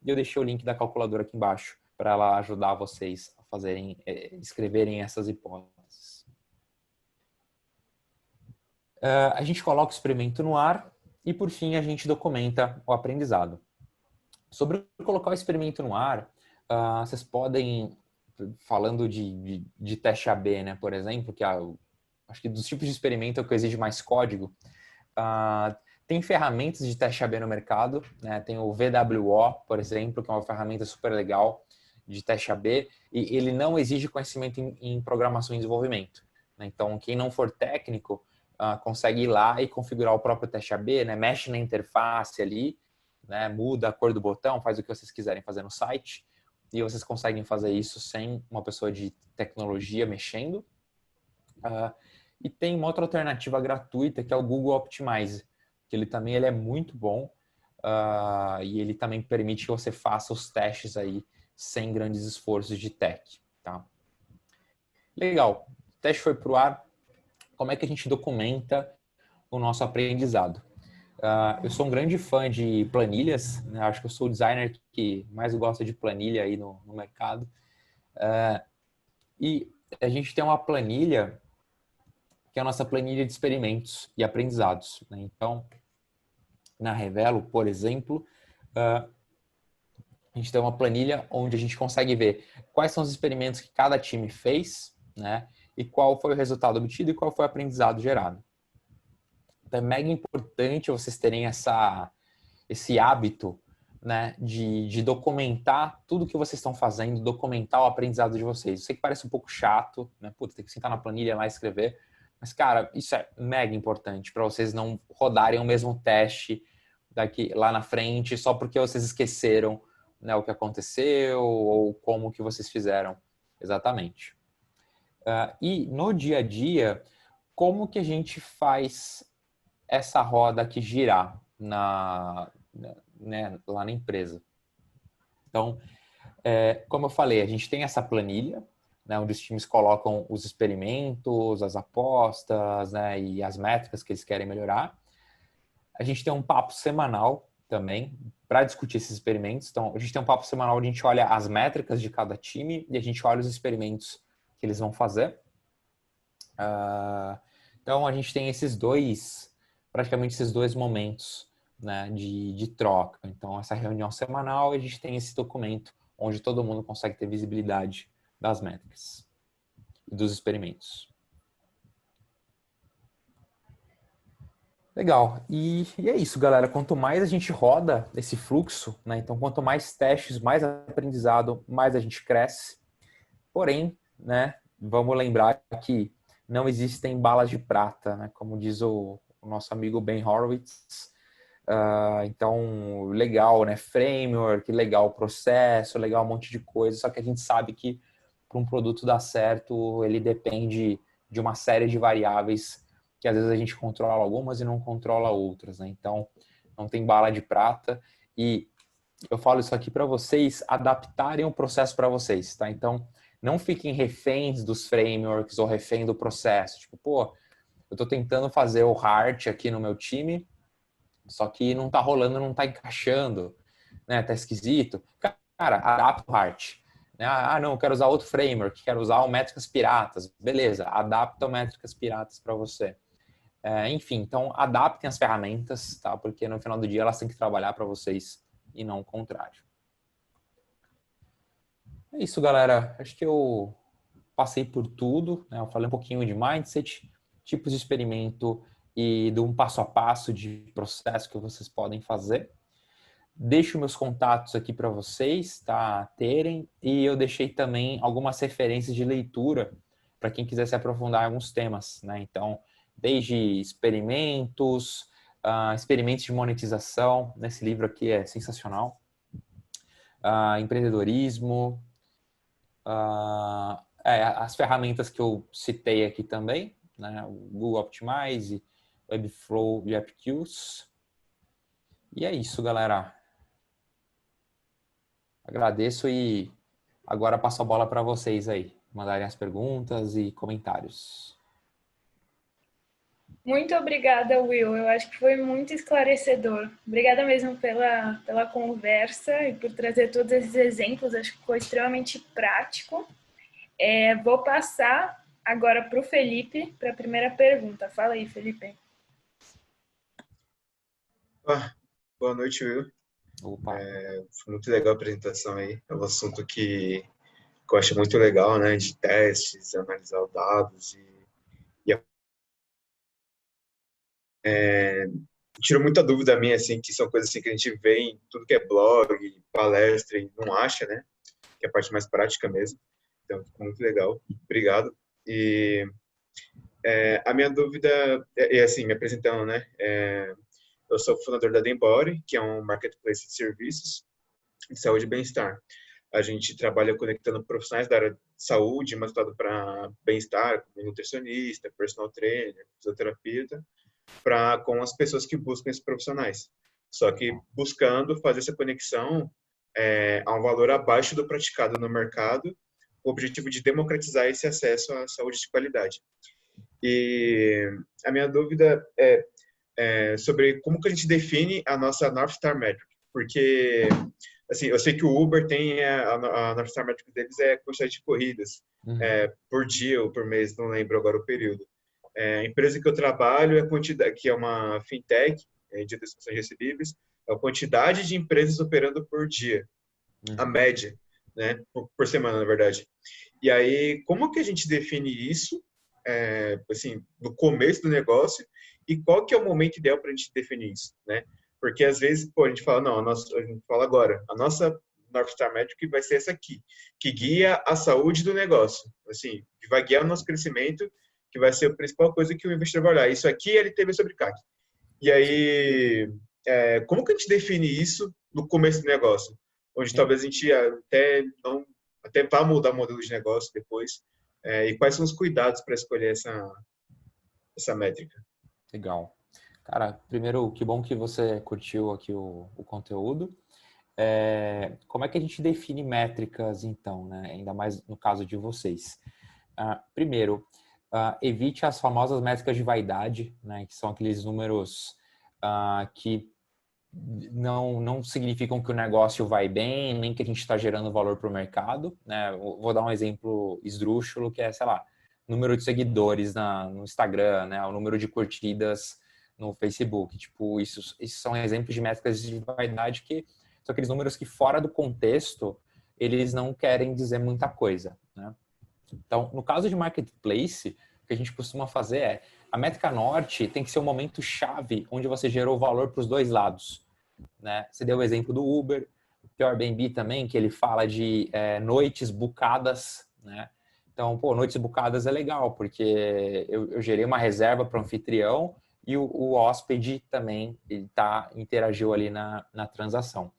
E eu deixei o link da calculadora aqui embaixo para ela ajudar vocês a fazerem, escreverem essas hipóteses. A gente coloca o experimento no ar e, por fim, a gente documenta o aprendizado. Sobre colocar o experimento no ar, vocês podem, falando de teste AB, né, por exemplo, que acho que dos tipos de experimento é o que exige mais código, tem ferramentas de teste AB no mercado, né? Tem o VWO, por exemplo, que é uma ferramenta super legal de teste AB, e ele não exige conhecimento em programação e desenvolvimento, né? Então, quem não for técnico consegue ir lá e configurar o próprio teste AB, né? Mexe na interface ali, né? Muda a cor do botão, faz o que vocês quiserem fazer no site, e vocês conseguem fazer isso sem uma pessoa de tecnologia mexendo. E tem uma outra alternativa gratuita, que é o Google Optimize, que ele é muito bom, e ele também permite que você faça os testes aí sem grandes esforços de tech, tá? Legal, o teste foi para o ar. Como é que a gente documenta o nosso aprendizado? Eu sou um grande fã de planilhas, né? Acho que eu sou o designer que mais gosta de planilha aí no mercado. E a gente tem uma planilha que é a nossa planilha de experimentos e aprendizados, né? Então, na Revelo, por exemplo, a gente tem uma planilha onde a gente consegue ver quais são os experimentos que cada time fez, né? E qual foi o resultado obtido e qual foi o aprendizado gerado. Então é mega importante vocês terem esse hábito, né, de documentar tudo que vocês estão fazendo, documentar o aprendizado de vocês. Eu sei que parece um pouco chato, né? Putz, tem que sentar na planilha lá e escrever. Mas, cara, isso é mega importante para vocês não rodarem o mesmo teste lá na frente só porque vocês esqueceram, né, o que aconteceu ou como que vocês fizeram exatamente. E no dia a dia, como que a gente faz essa roda aqui girar né, lá na empresa? Então, como eu falei, a gente tem essa planilha né, onde os times colocam os experimentos, as apostas, né, e as métricas que eles querem melhorar. A gente tem um papo semanal também para discutir esses experimentos. Então, a gente tem um papo semanal onde a gente olha as métricas de cada time e a gente olha os experimentos que eles vão fazer. Então, a gente tem praticamente esses dois momentos, né, de troca. Então, essa reunião semanal, a gente tem esse documento onde todo mundo consegue ter visibilidade das métricas e dos experimentos. Legal. E é isso, galera. Quanto mais a gente roda esse fluxo, né? Então, quanto mais testes, mais aprendizado, mais a gente cresce. Porém, né? Vamos lembrar que não existem balas de prata, né? Como diz o nosso amigo Ben Horowitz. Então, legal, né? Framework, legal processo, legal um monte de coisa. Só que a gente sabe que para um produto dar certo, ele depende de uma série de variáveis que às vezes a gente controla algumas e não controla outras, né? Então, não tem bala de prata. E eu falo isso aqui para vocês adaptarem o processo para vocês, tá? Então, não fiquem reféns dos frameworks ou refém do processo. Tipo, pô, eu estou tentando fazer o Heart aqui no meu time, só que não tá rolando, não tá encaixando, né? Tá esquisito. Cara, adapta o Heart. Não, eu quero usar outro framework, quero usar o Métricas Piratas. Beleza, adapta o Métricas Piratas para você. Enfim, então adaptem as ferramentas, tá? Porque no final do dia elas têm que trabalhar para vocês e não o contrário. É isso, galera. Acho que eu passei por tudo, né? Eu falei um pouquinho de mindset, tipos de experimento e de um passo a passo de processo que vocês podem fazer. Deixo meus contatos aqui para vocês, tá? Terem, e eu deixei também algumas referências de leitura para quem quiser se aprofundar em alguns temas, né? Então, desde experimentos, experimentos de monetização, nesse livro aqui é sensacional, empreendedorismo, as ferramentas que eu citei aqui também, né? O Google Optimize, Webflow e AppQs. E é isso, galera. Agradeço e agora passo a bola para vocês aí, mandarem as perguntas e comentários. Muito obrigada, Will. Eu acho que foi muito esclarecedor. Obrigada mesmo pela conversa e por trazer todos esses exemplos. Acho que ficou extremamente prático. Vou passar agora para o Felipe para a primeira pergunta. Fala aí, Felipe. Boa noite, Will. Foi muito legal a apresentação aí. É um assunto que eu acho muito legal, né? De testes, analisar os dados tirou muita dúvida minha, assim, que são coisas assim que a gente vê em tudo que é blog, palestra e não acha, né? Que é a parte mais prática mesmo. Então, ficou muito legal. Obrigado. E a minha dúvida assim, me apresentando, né? Eu sou fundador da Dembody, que é um marketplace de serviços de saúde e bem-estar. A gente trabalha conectando profissionais da área de saúde, mas voltado para bem-estar, como nutricionista, personal trainer, fisioterapeuta, com as pessoas que buscam esses profissionais. Só que buscando fazer essa conexão a um valor abaixo do praticado no mercado, com o objetivo de democratizar esse acesso à saúde de qualidade. E a minha dúvida é sobre como que a gente define a nossa North Star Metric, porque assim, eu sei que o Uber tem a North Star Metric deles é a quantidade de corridas por dia ou por mês, não lembro agora o período. A empresa que eu trabalho é a quantidade, que é uma fintech de antecipações recebíveis, é a quantidade de empresas operando por dia, a média, né, por semana, na verdade. E aí, como que a gente define isso, assim, no começo do negócio, e qual que é o momento ideal para a gente definir isso, né? Porque às vezes, pô, a gente fala, não, a gente fala agora, a nossa North Star Metric vai ser essa aqui, que guia a saúde do negócio, assim, que vai guiar o nosso crescimento, que vai ser a principal coisa que o investidor vai olhar. Isso aqui é LTV sobre CAC. E aí, como que a gente define isso no começo do negócio? Onde talvez a gente até vá mudar o modelo de negócio depois. E quais são os cuidados para escolher essa métrica? Legal. Cara, primeiro, que bom que você curtiu aqui o conteúdo. Como é que a gente define métricas, então, né? Ainda mais no caso de vocês. Primeiro, evite as famosas métricas de vaidade, né? Que são aqueles números que não significam que o negócio vai bem, nem que a gente está gerando valor para o mercado, né? Vou dar um exemplo esdrúxulo, que é, sei lá, número de seguidores no Instagram, né? O número de curtidas no Facebook. Tipo, isso são exemplos de métricas de vaidade que são aqueles números que, fora do contexto, eles não querem dizer muita coisa, né? Então, no caso de marketplace, o que a gente costuma fazer a métrica norte tem que ser o momento chave onde você gerou valor para os dois lados, né? Você deu o exemplo do Uber, o Airbnb também, que ele fala de noites bucadas, né? Então, noites bucadas é legal, porque eu gerei uma reserva para o anfitrião e o hóspede também interagiu ali na transação.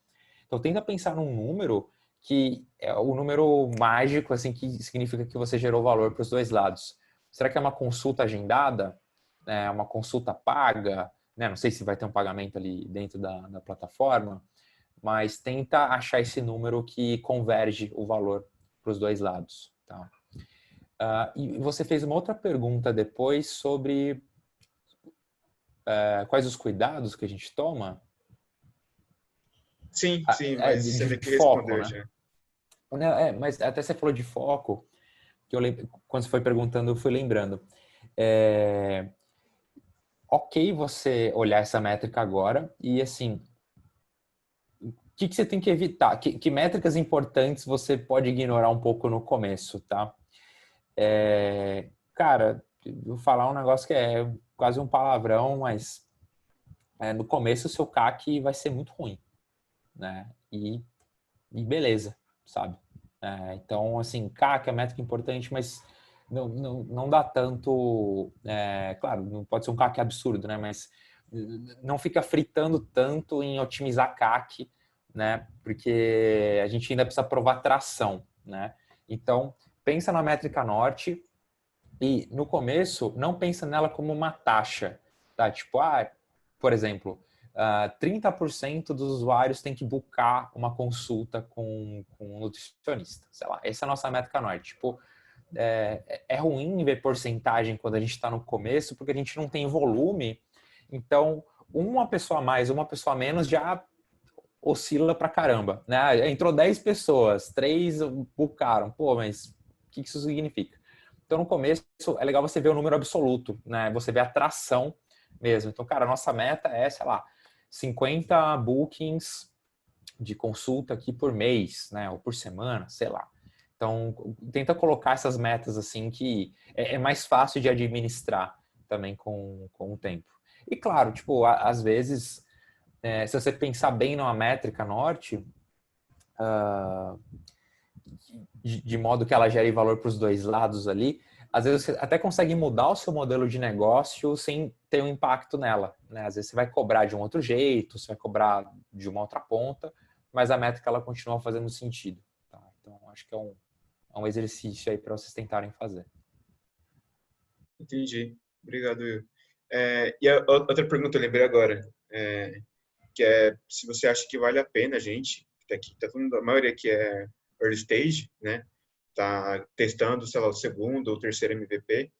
Então, tenta pensar num número que é o número mágico, assim, que significa que você gerou valor para os dois lados. Será que é uma consulta agendada? Uma consulta paga? Né? Não sei se vai ter um pagamento ali dentro da plataforma, mas tenta achar esse número que converge o valor para os dois lados. Tá? E você fez uma outra pergunta depois sobre quais os cuidados que a gente toma? Sim, mas você meio que foco, respondeu né? já. Mas até você falou de foco, que quando você foi perguntando, eu fui lembrando. Ok você olhar essa métrica agora e, assim, o que você tem que evitar? Que métricas importantes você pode ignorar um pouco no começo, tá? Cara, vou falar um negócio que é quase um palavrão, mas no começo o seu CAC vai ser muito ruim, né? E beleza, sabe? Então, assim, CAC é métrica importante, mas não dá tanto... claro, não pode ser um CAC absurdo, né? Mas não fica fritando tanto em otimizar CAC, né? Porque a gente ainda precisa provar tração, né? Então, pensa na métrica norte e, no começo, não pensa nela como uma taxa, tá? Tipo, por exemplo, 30% dos usuários tem que buscar uma consulta com um nutricionista. Sei lá, essa é a nossa métrica norte. Tipo, é ruim ver porcentagem quando a gente está no começo, porque a gente não tem volume. Então, uma pessoa a mais, uma pessoa a menos já oscila pra caramba, né? Entrou 10 pessoas, 3 buscaram. Pô, mas o que isso significa? Então, no começo, é legal você ver o número absoluto, né? Você vê a tração mesmo. Então, cara, a nossa meta é, sei lá, 50 bookings de consulta aqui por mês, né? Ou por semana, sei lá. Então, tenta colocar essas metas assim que é mais fácil de administrar também com o tempo. E claro, tipo, às vezes, se você pensar bem numa métrica norte, de modo que ela gere valor para os dois lados ali, às vezes você até consegue mudar o seu modelo de negócio sem ter um impacto nela, né? Às vezes você vai cobrar de um outro jeito, você vai cobrar de uma outra ponta, mas a métrica ela continua fazendo sentido. Tá? Então, acho que é um exercício aí para vocês tentarem fazer. Entendi. Obrigado, Will. E a outra pergunta eu lembrei agora, que é se você acha que vale a pena a gente, que aqui, a maioria aqui é early stage, né? Tá testando, sei lá, o segundo ou terceiro MVP.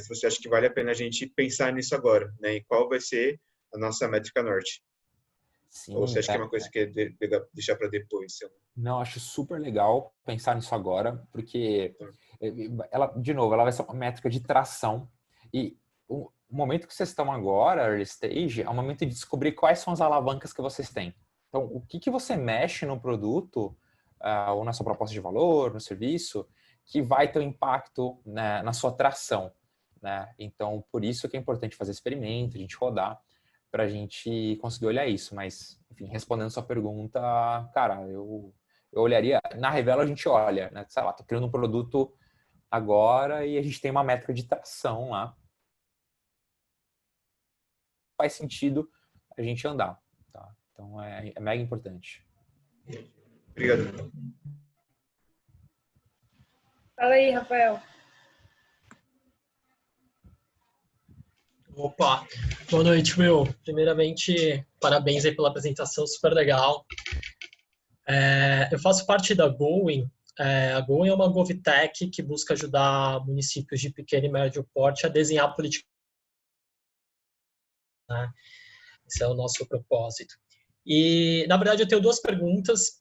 Se você acha que vale a pena a gente pensar nisso agora, né? E qual vai ser a nossa métrica norte? Sim, Ou você acha que é uma coisa que quer deixar para depois? Não, acho super legal pensar nisso agora, porque ela, de novo, ela vai ser uma métrica de tração. E o momento que vocês estão agora, early stage, é o momento de descobrir quais são as alavancas que vocês têm. Então, o que você mexe no produto, ou na sua proposta de valor, no serviço, que vai ter um impacto, né, na sua tração, né? Então, por isso que é importante fazer experimento, a gente rodar, para a gente conseguir olhar isso. Mas, enfim, respondendo sua pergunta, cara, eu olharia... Na Revelo a gente olha, né? Sei lá, tô criando um produto agora e a gente tem uma métrica de tração lá. Faz sentido a gente andar, tá? Então, é mega importante. Obrigado. Fala aí, Rafael. Opa, boa noite, Will. Primeiramente, parabéns aí pela apresentação, super legal. Eu faço parte da Going. A Going é uma GovTech que busca ajudar municípios de pequeno e médio porte a desenhar políticas, né? Esse é o nosso propósito. E, na verdade, eu tenho duas perguntas.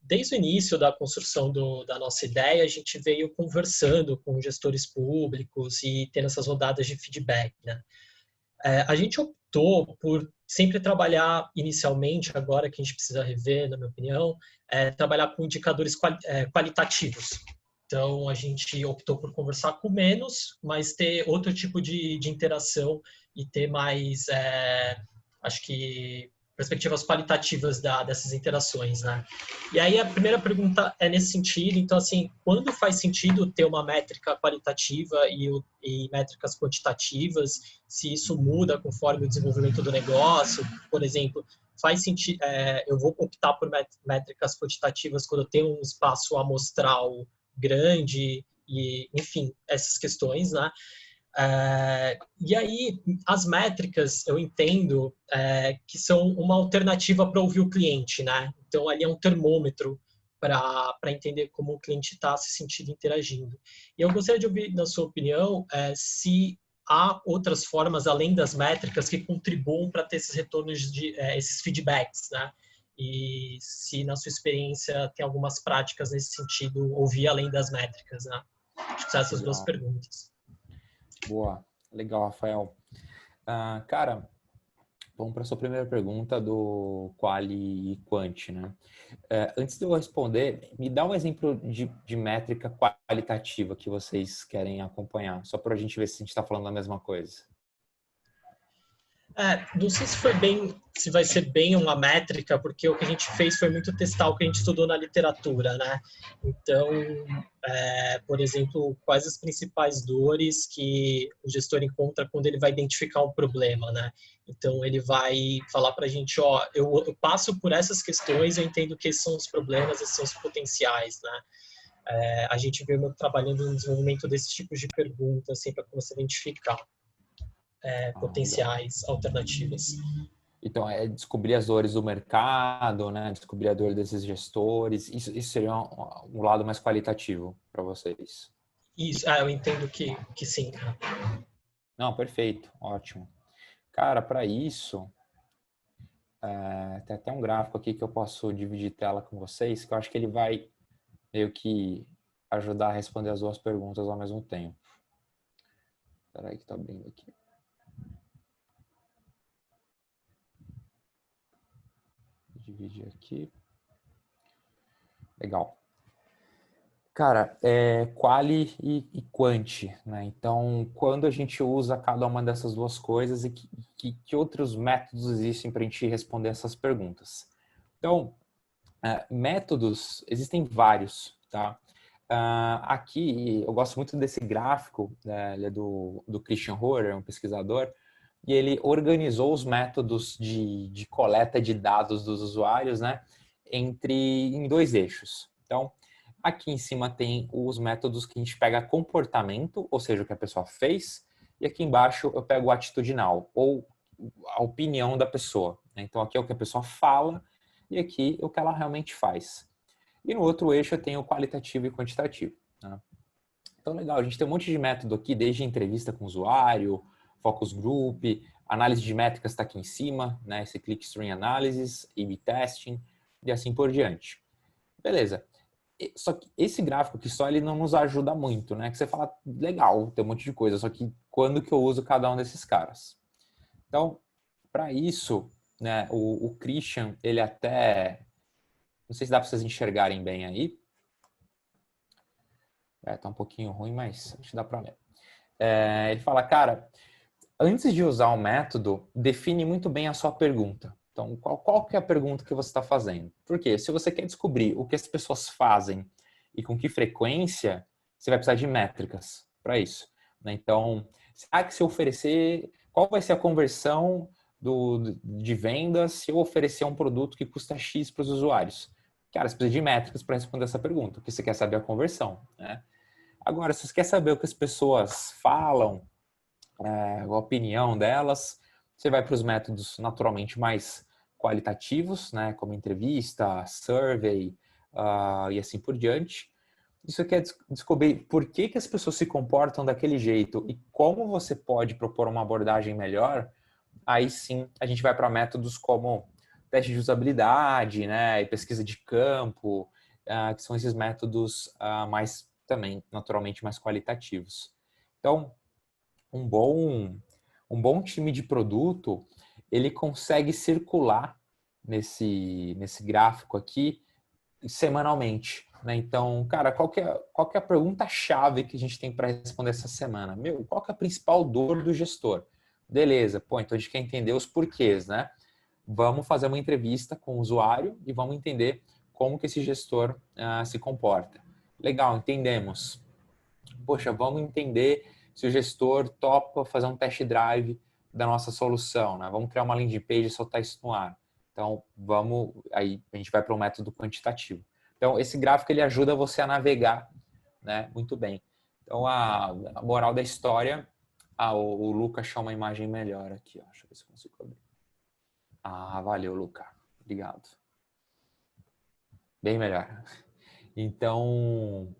Desde o início da construção da nossa ideia, a gente veio conversando com gestores públicos e tendo essas rodadas de feedback, né? A gente optou por sempre trabalhar inicialmente, agora que a gente precisa rever, na minha opinião, trabalhar com indicadores qualitativos. Então, a gente optou por conversar com menos, mas ter outro tipo de interação e ter mais, acho que, perspectivas qualitativas dessas interações, né? E aí a primeira pergunta é nesse sentido. Então, assim, quando faz sentido ter uma métrica qualitativa e métricas quantitativas? Se isso muda conforme o desenvolvimento do negócio? Por exemplo, faz sentido, eu vou optar por métricas quantitativas quando eu tenho um espaço amostral grande e, enfim, essas questões, né? E aí, as métricas, eu entendo que são uma alternativa para ouvir o cliente, né? Então, ali é um termômetro para entender como o cliente está se sentindo interagindo. E eu gostaria de ouvir, na sua opinião, se há outras formas, além das métricas, que contribuam para ter esses retornos, esses feedbacks, né? E se, na sua experiência, tem algumas práticas nesse sentido, ouvir além das métricas, né? Acho que são essas duas perguntas. Boa, legal, Rafael. Cara, vamos para a sua primeira pergunta do quali e quant, né? Antes de eu responder, me dá um exemplo de métrica qualitativa que vocês querem acompanhar, só para a gente ver se a gente está falando da mesma coisa. Não sei se vai ser bem uma métrica, porque o que a gente fez foi muito testar o que a gente estudou na literatura, né? Então, por exemplo, quais as principais dores que o gestor encontra quando ele vai identificar um problema, né? Então, ele vai falar para a gente, eu passo por essas questões, eu entendo que esses são os problemas, esses são os potenciais, né? A gente veio trabalhando no desenvolvimento desses tipos de perguntas, assim, para começar a identificar potenciais alternativas. Então, é descobrir as dores do mercado, né? Descobrir a dor desses gestores. Isso seria um lado mais qualitativo para vocês. Isso, eu entendo que sim. Não, perfeito, ótimo. Cara, para isso, tem até um gráfico aqui que eu posso dividir tela com vocês, que eu acho que ele vai meio que ajudar a responder as duas perguntas ao mesmo tempo. Espera aí que tá abrindo aqui. Dividir aqui. Legal. Cara, quali e quant, né? Então, quando a gente usa cada uma dessas duas coisas e que outros métodos existem para a gente responder essas perguntas? Então, métodos, existem vários, tá? Aqui, eu gosto muito desse gráfico, né? Ele é do Christian Horner, um pesquisador, e ele organizou os métodos de coleta de dados dos usuários, né? Em dois eixos. Então, aqui em cima tem os métodos que a gente pega comportamento, ou seja, o que a pessoa fez, e aqui embaixo eu pego o atitudinal, ou a opinião da pessoa. Então aqui é o que a pessoa fala e aqui é o que ela realmente faz. E no outro eixo eu tenho o qualitativo e quantitativo, né? Então legal, a gente tem um monte de método aqui, desde entrevista com o usuário, focus group, análise de métricas está aqui em cima, né? Esse clickstream analysis, A/B testing e assim por diante. Beleza. Só que esse gráfico aqui só ele não nos ajuda muito, né? Que você fala, legal, tem um monte de coisa, só que quando que eu uso cada um desses caras? Então, para isso, né, o Christian, ele até... Não sei se dá para vocês enxergarem bem aí. Tá um pouquinho ruim, mas acho que dá para ler. Ele fala, cara, antes de usar o método, define muito bem a sua pergunta. Então, qual que é a pergunta que você está fazendo? Porque se você quer descobrir o que as pessoas fazem e com que frequência, você vai precisar de métricas para isso, né? Então, que se eu oferecer, qual vai ser a conversão de vendas se eu oferecer um produto que custa X para os usuários? Cara, você precisa de métricas para responder essa pergunta, porque você quer saber a conversão, né? Agora, se você quer saber o que as pessoas falam, a opinião delas, você vai para os métodos naturalmente mais qualitativos, né, como entrevista, survey e assim por diante. Isso aqui é descobrir por que as pessoas se comportam daquele jeito e como você pode propor uma abordagem melhor. Aí sim a gente vai para métodos como teste de usabilidade, né, e pesquisa de campo, que são esses métodos mais também naturalmente mais qualitativos. Então, um bom time de produto, ele consegue circular nesse gráfico aqui semanalmente, né? Então, cara, qual que é a pergunta-chave que a gente tem para responder essa semana? Qual que é a principal dor do gestor? Beleza, pô, então a gente quer entender os porquês, né? Vamos fazer uma entrevista com o usuário e vamos entender como que esse gestor se comporta. Legal, entendemos. Poxa, vamos entender se o gestor topa fazer um test drive da nossa solução, né? Vamos criar uma landing page e soltar isso no ar. Então, aí a gente vai para um método quantitativo. Então, esse gráfico ele ajuda você a navegar, né, muito bem. Então, a moral da história, o Luca achou uma imagem melhor aqui, ó. Deixa eu ver se eu consigo abrir. Valeu, Luca. Obrigado. Bem melhor. Então,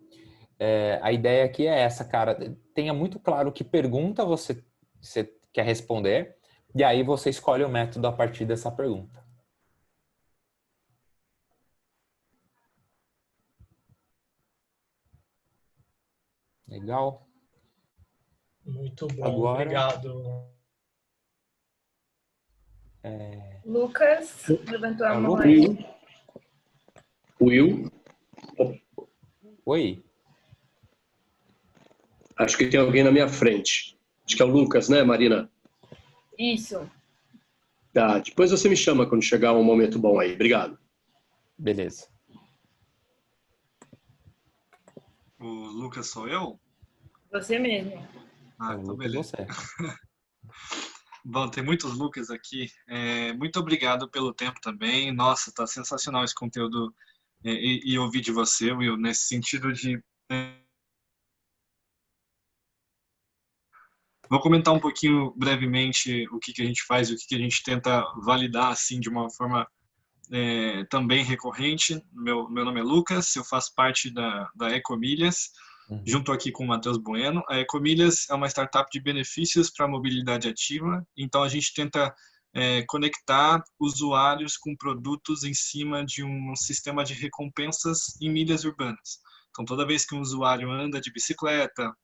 a ideia aqui é essa, cara. Tenha muito claro que pergunta você quer responder e aí você escolhe o método a partir dessa pergunta. Legal. Muito bom, Agora, obrigado. Lucas levantou a mão Lucas. aí. Will? Oi. Acho que tem alguém na minha frente. Acho que é o Lucas, né, Marina? Isso. Tá, depois você me chama quando chegar um momento bom aí. Obrigado. Beleza. O Lucas sou eu? Você mesmo. Então Lucas, beleza. você. Bom, tem muitos Lucas aqui. Muito obrigado pelo tempo também. Nossa, tá sensacional esse conteúdo e ouvir de você, Will, nesse sentido de... Vou comentar um pouquinho brevemente o que a gente faz e o que a gente tenta validar assim de uma forma também recorrente. Meu nome é Lucas, eu faço parte da Ecomilhas, junto aqui com o Matheus Bueno. A Ecomilhas é uma startup de benefícios para a mobilidade ativa, então a gente tenta conectar usuários com produtos em cima de um sistema de recompensas em milhas urbanas. Então, toda vez que um usuário anda de bicicleta,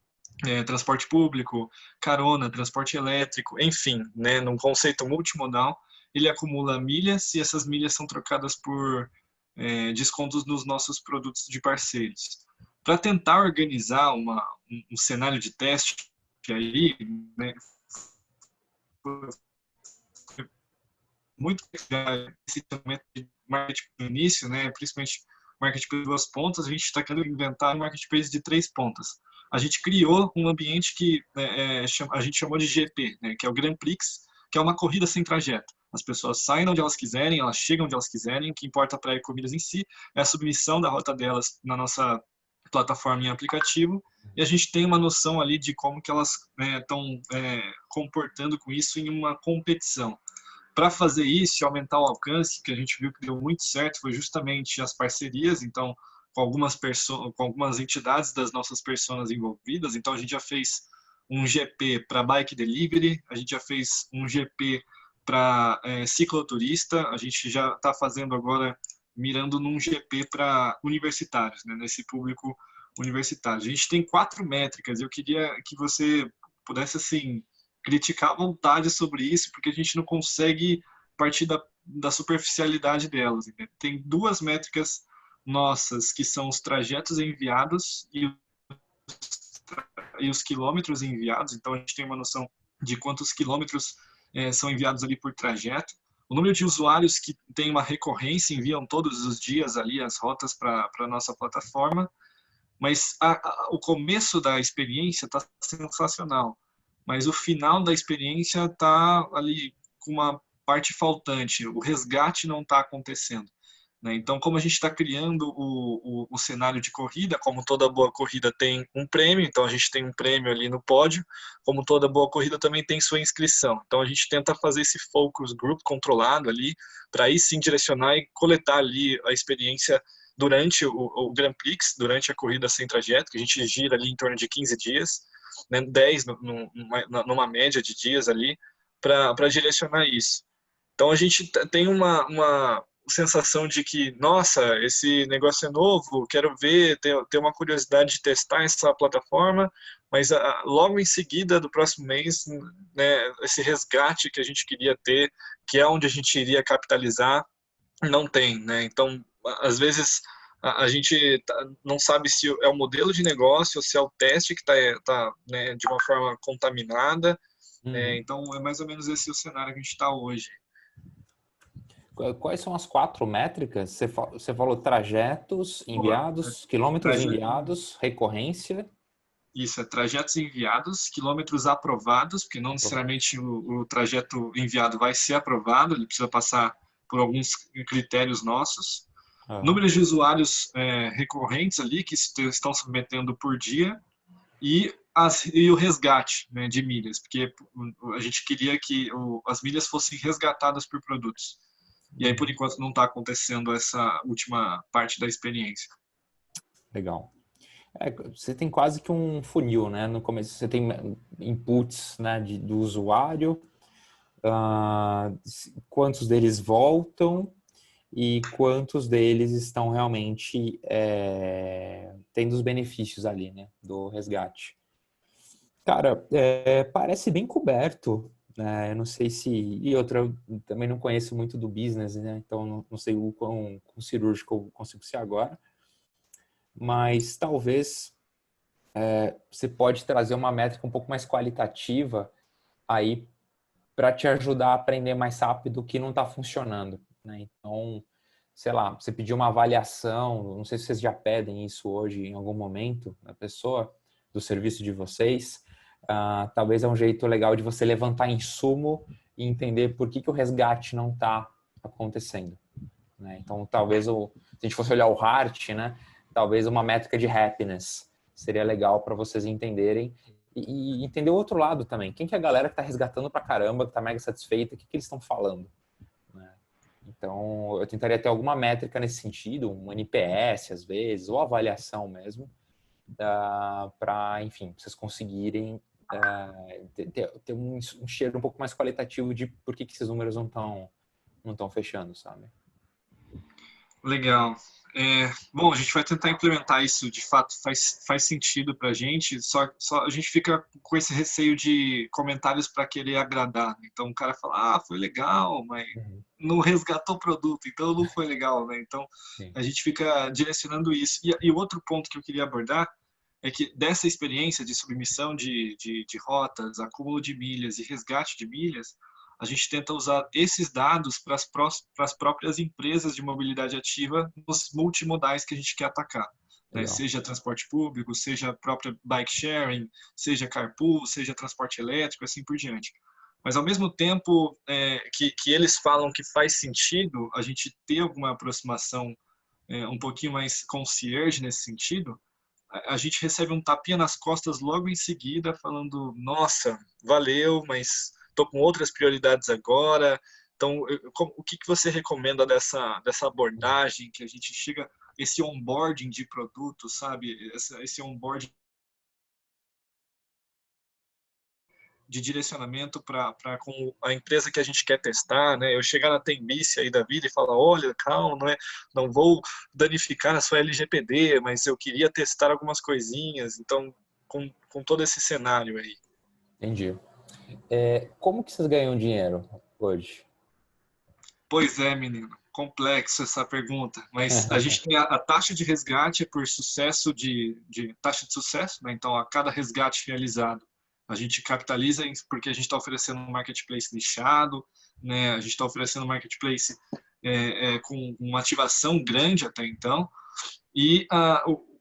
transporte público, carona, transporte elétrico, enfim, né, num conceito multimodal, ele acumula milhas e essas milhas são trocadas por descontos nos nossos produtos de parceiros. Para tentar organizar um cenário de teste aí, né, muito esse momento de marketing no início, né, principalmente marketplace de 2 pontas, a gente está querendo inventar um marketplace de 3 pontas. A gente criou um ambiente que a gente chamou de GP, né, que é o Grand Prix, que é uma corrida sem trajeto. As pessoas saem onde elas quiserem, elas chegam onde elas quiserem, o que importa para a Ecomilhas em si é a submissão da rota delas na nossa plataforma e aplicativo, e a gente tem uma noção ali de como que elas estão comportando com isso em uma competição. Para fazer isso e aumentar o alcance, que a gente viu que deu muito certo, foi justamente as parcerias, então, com algumas entidades das nossas personas envolvidas. Então, a gente já fez um GP para bike delivery, a gente já fez um GP para cicloturista, a gente já está fazendo agora, mirando num GP para universitários, né, nesse público universitário. A gente tem 4 métricas, eu queria que você pudesse, assim, criticar à vontade sobre isso, porque a gente não consegue partir da superficialidade delas. Né? Tem 2 métricas nossas, que são os trajetos enviados e os quilômetros enviados. Então, a gente tem uma noção de quantos quilômetros são enviados ali por trajeto. O número de usuários que tem uma recorrência, enviam todos os dias ali as rotas para a nossa plataforma. Mas o começo da experiência está sensacional. Mas o final da experiência está ali com uma parte faltante. O resgate não está acontecendo. né? Então, como a gente está criando o cenário de corrida, como toda boa corrida tem um prêmio, então a gente tem um prêmio ali no pódio, como toda boa corrida também tem sua inscrição. Então, a gente tenta fazer esse focus group controlado ali, para aí sim direcionar e coletar ali a experiência durante o Grand Prix, durante a corrida sem trajeto, que a gente gira ali em torno de 15 dias, né, 10 numa média de dias ali, para direcionar isso. Então a gente tem uma sensação de que, nossa, esse negócio é novo, quero ver, ter uma curiosidade de testar essa plataforma, mas logo em seguida do próximo mês, né, esse resgate que a gente queria ter, que é onde a gente iria capitalizar, não tem, né? Então, às vezes a gente não sabe se é o modelo de negócio ou se é o teste que está né, de uma forma contaminada. Uhum. Então, é mais ou menos esse o cenário que a gente está hoje. Quais são as 4 métricas? Você falou trajetos enviados, quilômetros Trajeto, enviados, recorrência. isso, é trajetos enviados, quilômetros aprovados, porque não necessariamente o trajeto enviado vai ser aprovado, ele precisa passar por alguns critérios nossos. Números de usuários recorrentes ali, que estão submetendo por dia, e o resgate, né, de milhas, porque a gente queria que as milhas fossem resgatadas por produtos. E aí, por enquanto, não está acontecendo essa última parte da experiência. Legal. Você tem quase que um funil, né? No começo você tem inputs, né, do usuário, quantos deles voltam e quantos deles estão realmente tendo os benefícios ali, né, do resgate. Cara, parece bem coberto, né? Eu não sei se... E outra, eu também não conheço muito do business, né? Então não sei o quão cirúrgico eu consigo ser agora. Mas talvez você pode trazer uma métrica um pouco mais qualitativa aí para te ajudar a aprender mais rápido o que não está funcionando, né? Então, sei lá, você pedir uma avaliação, não sei se vocês já pedem isso hoje em algum momento da pessoa, do serviço de vocês, talvez é um jeito legal de você levantar insumo e entender por que o resgate não está acontecendo, né? Então, talvez, se a gente fosse olhar o Heart, né, talvez uma métrica de happiness seria legal para vocês entenderem e entender o outro lado também. Quem que é a galera que está resgatando pra caramba, que está mega satisfeita, o que eles estão falando, né? Então, eu tentaria ter alguma métrica nesse sentido, um NPS às vezes, ou avaliação mesmo, para, enfim, vocês conseguirem ter um cheiro um pouco mais qualitativo de por que esses números não estão fechando, sabe? Legal. Bom, a gente vai tentar implementar isso, de fato faz sentido para a gente, só a gente fica com esse receio de comentários para querer agradar, né? Então o cara fala, foi legal, mas não resgatou o produto, então não foi legal, né? Então a gente fica direcionando isso. E o outro ponto que eu queria abordar é que dessa experiência de submissão de rotas, acúmulo de milhas e resgate de milhas, a gente tenta usar esses dados para as próprias empresas de mobilidade ativa nos multimodais que a gente quer atacar, né? Seja transporte público, seja própria bike sharing, seja carpool, seja transporte elétrico, assim por diante. Mas, ao mesmo tempo que eles falam que faz sentido a gente ter alguma aproximação um pouquinho mais concierge nesse sentido, a gente recebe um tapinha nas costas logo em seguida, falando, nossa, valeu, mas estou com outras prioridades agora. Então, o que você recomenda dessa abordagem que a gente chega, esse onboarding de produto, sabe? Esse onboarding de direcionamento para com a empresa que a gente quer testar, né? Eu chegar na Tembice aí da vida e falar, olha, calma, não vou danificar a sua LGPD, mas eu queria testar algumas coisinhas. Então, com todo esse cenário aí. Entendi. Como que vocês ganham dinheiro hoje? Pois é, menino. Complexo essa pergunta, mas a gente tem a taxa de resgate por sucesso de taxa de sucesso, né? Então, a cada resgate realizado, a gente capitaliza porque a gente está oferecendo um marketplace nichado, né? A gente está oferecendo um marketplace com uma ativação grande até então,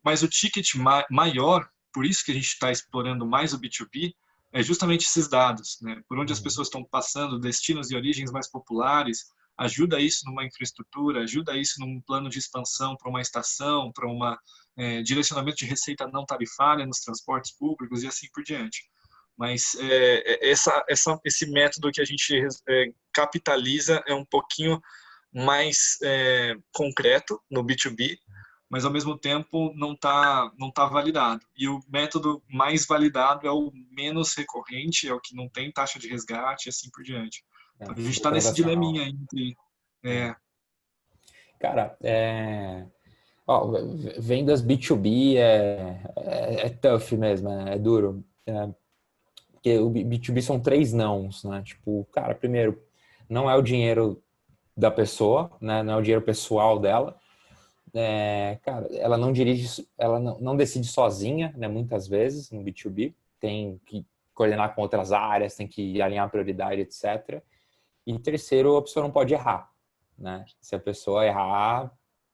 mas o ticket maior, por isso que a gente está explorando mais o B2B, é justamente esses dados, né? Por onde as pessoas estão passando, destinos e origens mais populares, ajuda isso numa infraestrutura, ajuda isso num plano de expansão para uma estação, para uma direcionamento de receita não tarifária nos transportes públicos e assim por diante. Mas esse método que a gente capitaliza é um pouquinho mais concreto no B2B, mas ao mesmo tempo não tá validado. E o método mais validado é o menos recorrente, é o que não tem taxa de resgate e assim por diante. Então, a gente está nesse dileminha entre... Cara, vendas B2B é tough mesmo, é duro. Porque o B2B são 3 nãos, né? Tipo, cara, primeiro, não é o dinheiro da pessoa, né? Não é o dinheiro pessoal dela. Cara, ela não dirige, ela não decide sozinha, né? Muitas vezes no B2B. Tem que coordenar com outras áreas, tem que alinhar a prioridade, etc. E terceiro, a pessoa não pode errar, né? Se a pessoa errar,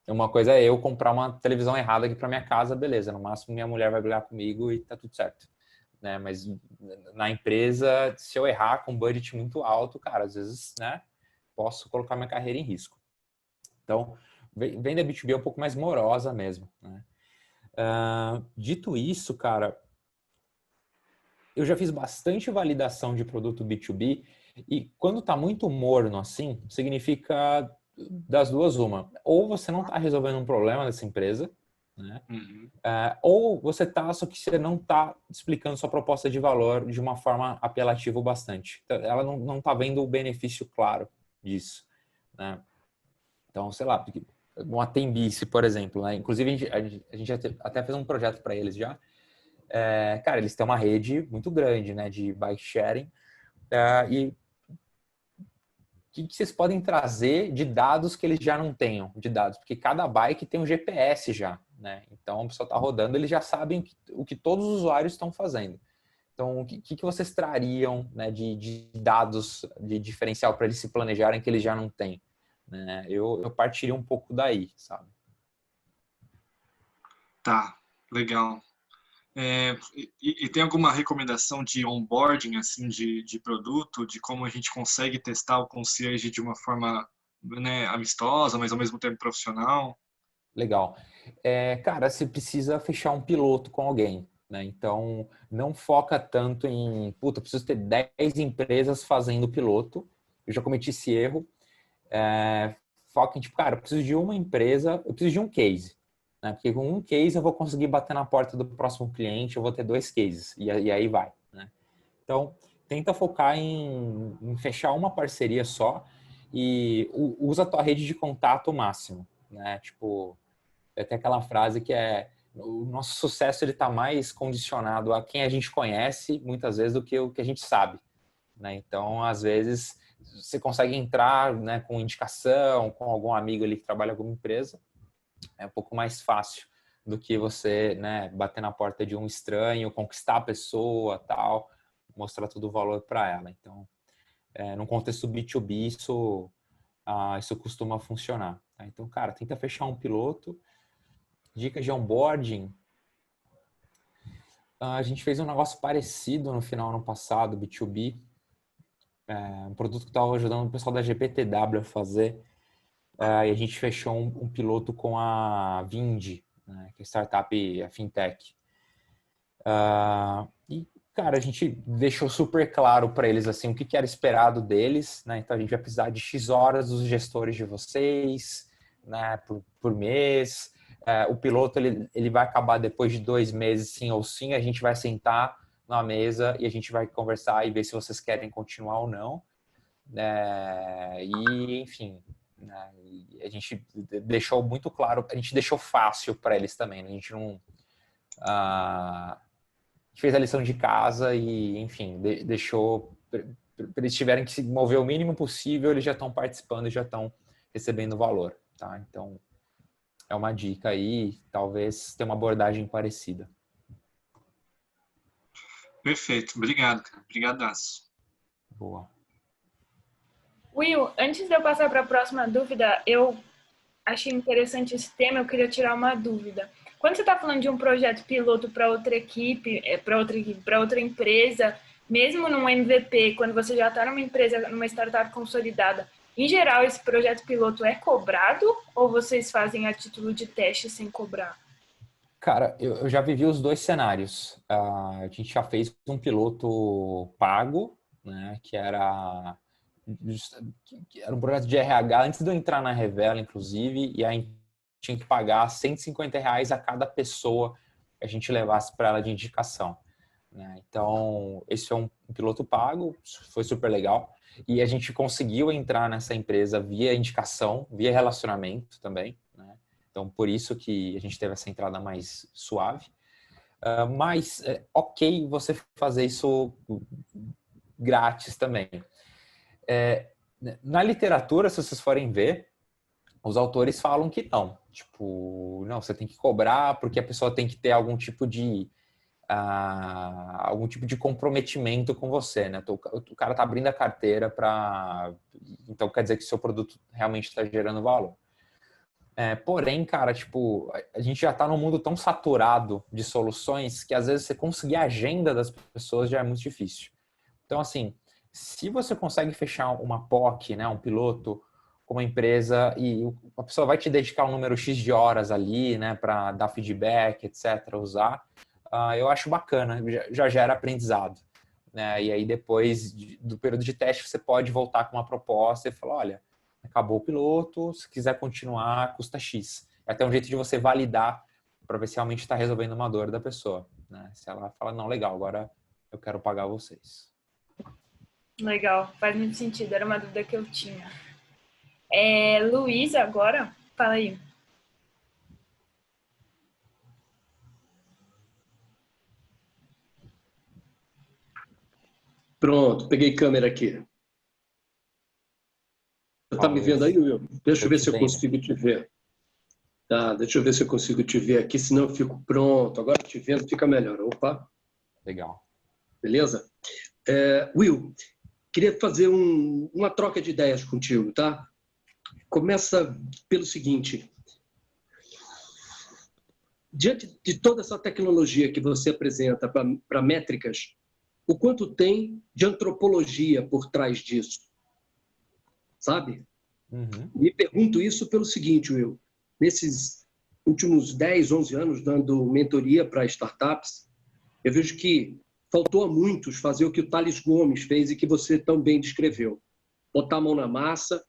uma coisa é eu comprar uma televisão errada aqui para minha casa, beleza. No máximo, minha mulher vai brigar comigo e tá tudo certo. Né? Mas na empresa, se eu errar com um budget muito alto, cara, às vezes, né, posso colocar minha carreira em risco. Então, venda B2B é um pouco mais morosa mesmo, né? Dito isso, cara, eu já fiz bastante validação de produto B2B e quando tá muito morno assim, significa das duas uma. Ou você não tá resolvendo um problema dessa empresa, né? Ou você tá, só que você não tá explicando sua proposta de valor de uma forma apelativa bastante. Ela não tá vendo o benefício claro disso, né? Então, sei lá, uma Tembice, por exemplo, né? Inclusive a gente até fez um projeto para eles já. Cara, eles têm uma rede muito grande, né, de bike sharing, e o que vocês podem trazer de dados que eles já não tenham, de dados? Porque cada bike tem um GPS já, né? Então, a pessoa está rodando, eles já sabem o que todos os usuários estão fazendo. Então, o que vocês trariam, né, de dados de diferencial para eles se planejarem que eles já não têm? Né? Eu partiria um pouco daí, sabe? Tá, legal. E tem alguma recomendação de onboarding, assim, de produto, de como a gente consegue testar o concierge de uma forma, né, amistosa, mas ao mesmo tempo profissional? Legal. Cara, você precisa fechar um piloto com alguém, né? Então, não foca tanto em, puta, preciso ter 10 empresas fazendo piloto. Eu já cometi esse erro. Foca em, tipo, cara, eu preciso de uma empresa, eu preciso de um case. Né? Porque com um case eu vou conseguir bater na porta do próximo cliente, eu vou ter 2 cases, e aí vai. Né? Então, tenta focar em fechar uma parceria só e usa a tua rede de contato máximo. Né? Tipo, tem aquela frase que o nosso sucesso ele está mais condicionado a quem a gente conhece, muitas vezes, do que o que a gente sabe. Né? Então, às vezes, você consegue entrar, né, com indicação, com algum amigo ali que trabalha em alguma empresa, é um pouco mais fácil do que você, né, bater na porta de um estranho, conquistar a pessoa, tal, mostrar todo o valor para ela. Então, no contexto B2B, isso costuma funcionar. Tá? Então, cara, tenta fechar um piloto. Dicas de onboarding. A gente fez um negócio parecido no final do ano passado, B2B. Um produto que estava ajudando o pessoal da GPTW a fazer. E a gente fechou um piloto com a Vindi, né, que é startup, a fintech. E, cara, a gente deixou super claro para eles assim, o que era esperado deles. Né? Então, a gente vai precisar de X horas dos gestores de vocês, né, por mês. O piloto ele vai acabar depois de 2 meses, sim ou sim. A gente vai sentar na mesa e a gente vai conversar e ver se vocês querem continuar ou não. E, enfim... A gente deixou muito claro, a gente deixou fácil para eles também, né? A gente não a gente fez a lição de casa e, enfim, deixou para eles tiverem que se mover o mínimo possível, eles já estão participando e já estão recebendo valor, tá? Então, é uma dica aí, talvez tenha uma abordagem parecida. Perfeito, obrigado, cara. Obrigadaço. Boa. Will, antes de eu passar para a próxima dúvida, eu achei interessante esse tema, eu queria tirar uma dúvida. Quando você está falando de um projeto piloto para outra equipe, para outra empresa, mesmo num MVP, quando você já está numa empresa, numa startup consolidada, Em geral, esse projeto piloto é cobrado ou vocês fazem a título de teste sem cobrar? Cara, eu já vivi os dois cenários. A gente já fez um piloto pago, né, que era um projeto de RH antes de eu entrar na Revela, inclusive, e aí tinha que pagar R$ 150 a cada pessoa que a gente levasse para ela de indicação, né? Então, esse é um piloto pago, foi super legal. E a gente conseguiu entrar nessa empresa via indicação, via relacionamento também, né? Então, por isso que a gente teve essa entrada mais suave. Mas é ok você fazer isso grátis também. Na literatura, se vocês forem ver, os autores falam que não. Tipo, não, você tem que cobrar porque a pessoa tem que ter algum tipo de comprometimento com você, né? O cara tá abrindo a carteira para... Então, quer dizer que o seu produto realmente está gerando valor. Porém, cara, tipo, a gente já tá num mundo tão saturado de soluções que às vezes você conseguir a agenda das pessoas já é muito difícil. Então, assim, se você consegue fechar uma POC, né, um piloto com uma empresa e a pessoa vai te dedicar um número X de horas ali, né, para dar feedback, etc., usar, eu acho bacana, já gera aprendizado, né? E aí depois do período de teste você pode voltar com uma proposta e falar, olha, acabou o piloto, se quiser continuar, custa X. É até um jeito de você validar para ver se realmente está resolvendo uma dor da pessoa, né? Se ela fala, não, legal, agora eu quero pagar vocês. Legal, faz muito sentido, era uma dúvida que eu tinha. Luísa, agora, fala aí. Pronto, peguei câmera aqui. Você está me vendo aí, Will? Deixa eu ver se eu consigo te ver. Tá, deixa eu ver se eu consigo te ver aqui, senão eu fico pronto. Agora te vendo fica melhor. Opa. Legal. Beleza? Will, queria fazer uma troca de ideias contigo, tá? Começa pelo seguinte. Diante de toda essa tecnologia que você apresenta para métricas, o quanto tem de antropologia por trás disso? Sabe? Uhum. Me pergunto isso pelo seguinte, Will. Nesses últimos 10, 11 anos, dando mentoria para startups, eu vejo que faltou a muitos fazer o que o Thales Gomes fez e que você tão bem descreveu. Botar a mão na massa,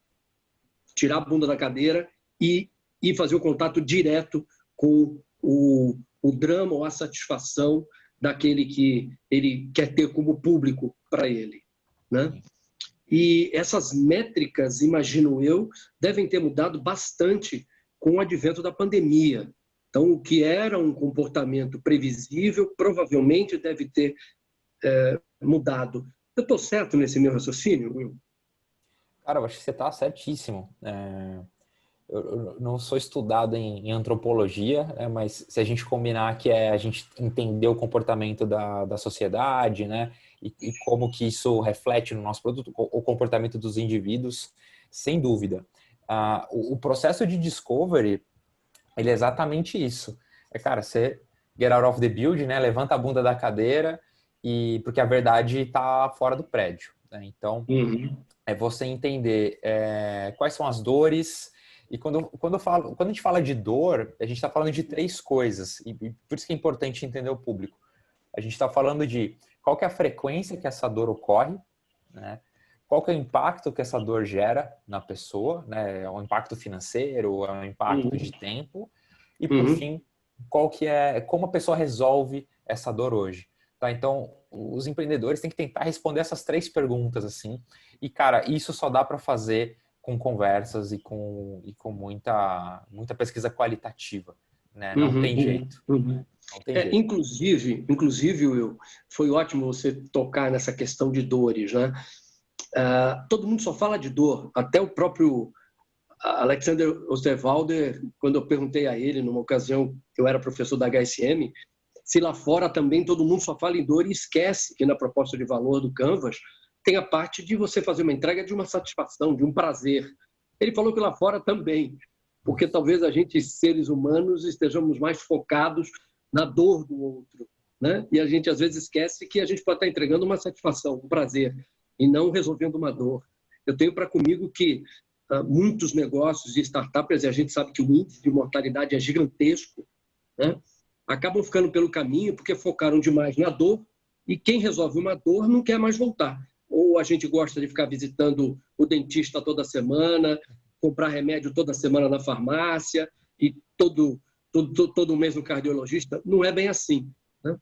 tirar a bunda da cadeira e fazer o contato direto com o drama ou a satisfação daquele que ele quer ter como público para ele, né? E essas métricas, imagino eu, devem ter mudado bastante com o advento da pandemia. Então, o que era um comportamento previsível, provavelmente deve ter mudado. Eu estou certo nesse meu raciocínio, Will? Cara, eu acho que você está certíssimo. Eu não sou estudado em antropologia, mas se a gente combinar que a gente entender o comportamento da sociedade, né, e como que isso reflete no nosso produto, o comportamento dos indivíduos, sem dúvida. O processo de discovery, ele é exatamente isso. Cara, você get out of the building, né, levanta a bunda da cadeira, porque a verdade está fora do prédio, né? Então, é você entender quais são as dores. E quando a gente fala de dor, a gente está falando de três coisas. E por isso que é importante entender o público. A gente está falando de qual que é a frequência que essa dor ocorre, né? Qual que é o impacto que essa dor gera na pessoa, né? É um impacto financeiro, é um impacto de tempo. E, por fim, como a pessoa resolve essa dor hoje. Tá? Então, os empreendedores têm que tentar responder essas três perguntas, assim. E, cara, isso só dá para fazer com conversas e com muita pesquisa qualitativa, né? Não tem jeito. Não tem jeito. Inclusive, Will, foi ótimo você tocar nessa questão de dores, né? Todo mundo só fala de dor. Até o próprio Alexander Osterwalder, quando eu perguntei a ele, numa ocasião que eu era professor da HSM, se lá fora também todo mundo só fala em dor e esquece que na proposta de valor do Canvas tem a parte de você fazer uma entrega de uma satisfação, de um prazer. Ele falou que lá fora também, porque talvez a gente, seres humanos, estejamos mais focados na dor do outro, né? E a gente às vezes esquece que a gente pode estar entregando uma satisfação, um prazer, e não resolvendo uma dor. Eu tenho para comigo que muitos negócios de startups, e a gente sabe que o índice de mortalidade é gigantesco, né? Acabam ficando pelo caminho porque focaram demais na dor, e quem resolve uma dor não quer mais voltar. Ou a gente gosta de ficar visitando o dentista toda semana, comprar remédio toda semana na farmácia e todo mês no cardiologista. Não é bem assim, né?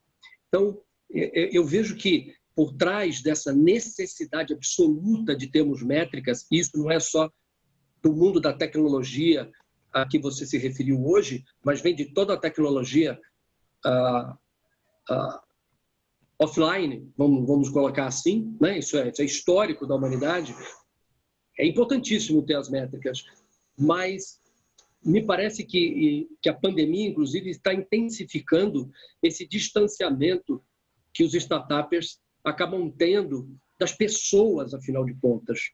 Então, eu vejo que por trás dessa necessidade absoluta de termos métricas, e isso não é só do mundo da tecnologia a que você se referiu hoje, mas vem de toda a tecnologia offline, vamos colocar assim, né? Isso é histórico da humanidade. É importantíssimo ter as métricas, mas me parece que a pandemia, inclusive, está intensificando esse distanciamento que os startups acabam tendo das pessoas, afinal de contas.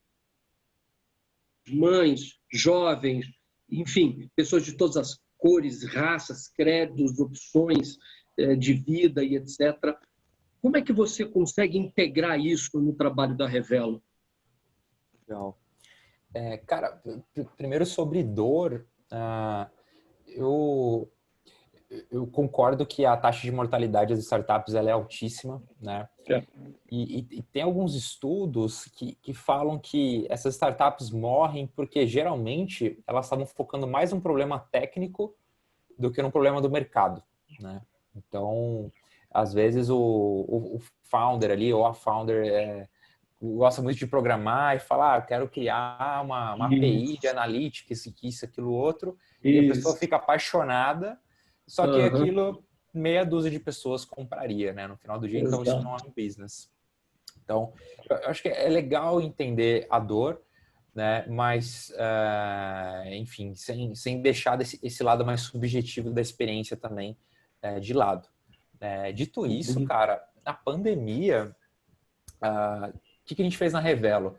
Mães, jovens, enfim, pessoas de todas as cores, raças, credos, opções de vida e etc. Como é que você consegue integrar isso no trabalho da Revelo? Legal. Cara, primeiro sobre dor, eu concordo que a taxa de mortalidade das startups ela é altíssima, né? E tem alguns estudos que falam que essas startups morrem porque geralmente elas estavam focando mais num problema técnico do que num problema do mercado, né? Então, às vezes o founder ali ou a founder gosta muito de programar e fala, quero criar uma API de analytics, isso, aquilo, outro, e a pessoa fica apaixonada, só que aquilo meia dúzia de pessoas compraria, né? No final do dia, então isso não é um business. Então, eu acho que é legal entender a dor, né? Mas, enfim, sem deixar esse lado mais subjetivo da experiência também de lado. Dito isso, cara, na pandemia, o que a gente fez na Revelo?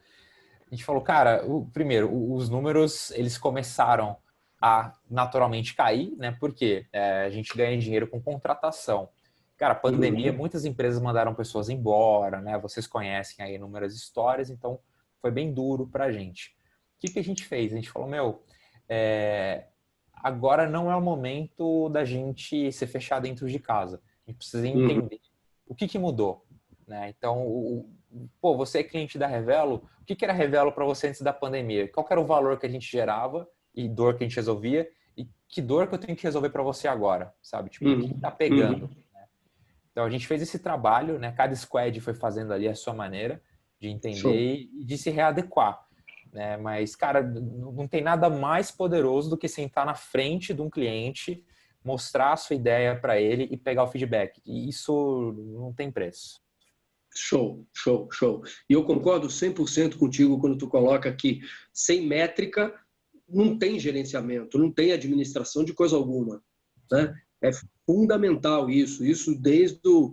A gente falou, cara, primeiro, os números, eles começaram a naturalmente cair, né? Porque a gente ganha dinheiro com contratação. Cara, pandemia, muitas empresas mandaram pessoas embora, né? Vocês conhecem aí inúmeras histórias, então foi bem duro pra gente. O que a gente fez? A gente falou, agora não é o momento da gente se fechar dentro de casa. A gente precisa entender o que mudou, né? Então, você é cliente da Revelo, o que era Revelo para você antes da pandemia? Qual era o valor que a gente gerava e dor que a gente resolvia? E que dor que eu tenho que resolver para você agora, sabe? Tipo, o que tá pegando? Então, a gente fez esse trabalho, né? Cada squad foi fazendo ali a sua maneira de entender e de se readequar, né? Mas, cara, não tem nada mais poderoso do que sentar na frente de um cliente, mostrar a sua ideia para ele e pegar o feedback. E isso não tem preço. Show. E eu concordo 100% contigo quando tu coloca que sem métrica não tem gerenciamento, não tem administração de coisa alguma, né? É fundamental isso desde do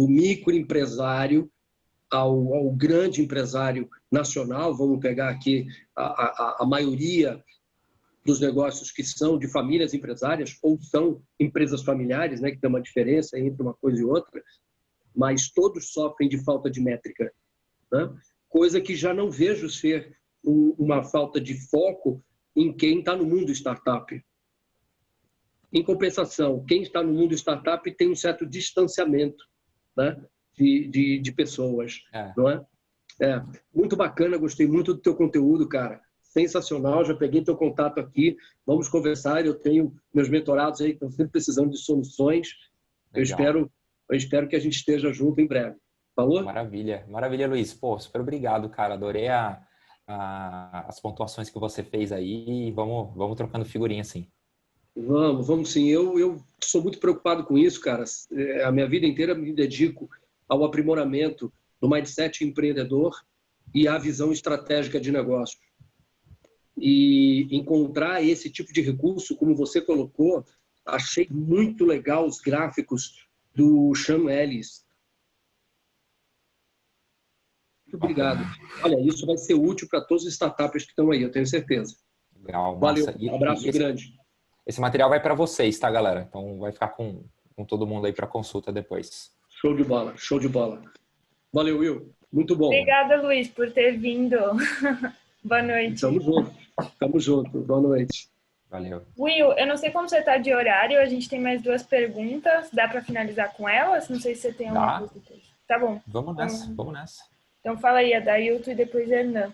microempresário ao grande empresário nacional. Vamos pegar aqui a maioria dos negócios que são de famílias empresárias ou são empresas familiares, né? Que tem uma diferença entre uma coisa e outra, mas todos sofrem de falta de métrica, né? Coisa que já não vejo ser uma falta de foco em quem está no mundo startup. Em compensação, quem está no mundo startup tem um certo distanciamento, né? de pessoas, não é? Muito bacana, gostei muito do teu conteúdo, cara. Sensacional, já peguei teu contato aqui, vamos conversar. Eu tenho meus mentorados aí que estão sempre precisando de soluções. Eu espero que a gente esteja junto em breve. Falou? Maravilha, Luiz. Pô, super obrigado, cara. Adorei as pontuações que você fez aí e vamos trocando figurinha assim. Vamos sim. Eu sou muito preocupado com isso, cara. A minha vida inteira me dedico ao aprimoramento do mindset empreendedor e à visão estratégica de negócio. E encontrar esse tipo de recurso, como você colocou, achei muito legal os gráficos do Sean Ellis. Muito obrigado. Olha, isso vai ser útil para todos os startups que estão aí, eu tenho certeza. Legal, valeu, massa. Um abraço grande. Esse material vai para vocês, tá, galera? Então vai ficar com todo mundo aí para consulta depois. Show de bola. Valeu, Will. Muito bom. Obrigada, Luiz, por ter vindo. Boa noite. Tamo junto. Tamo junto. Boa noite. Valeu. Will, eu não sei como você está de horário, a gente tem mais 2 perguntas. Dá para finalizar com elas? Não sei se você tem alguma coisa depois. Tá bom. Vamos nessa, vamos nessa. Então fala aí, Adailton e depois Hernan.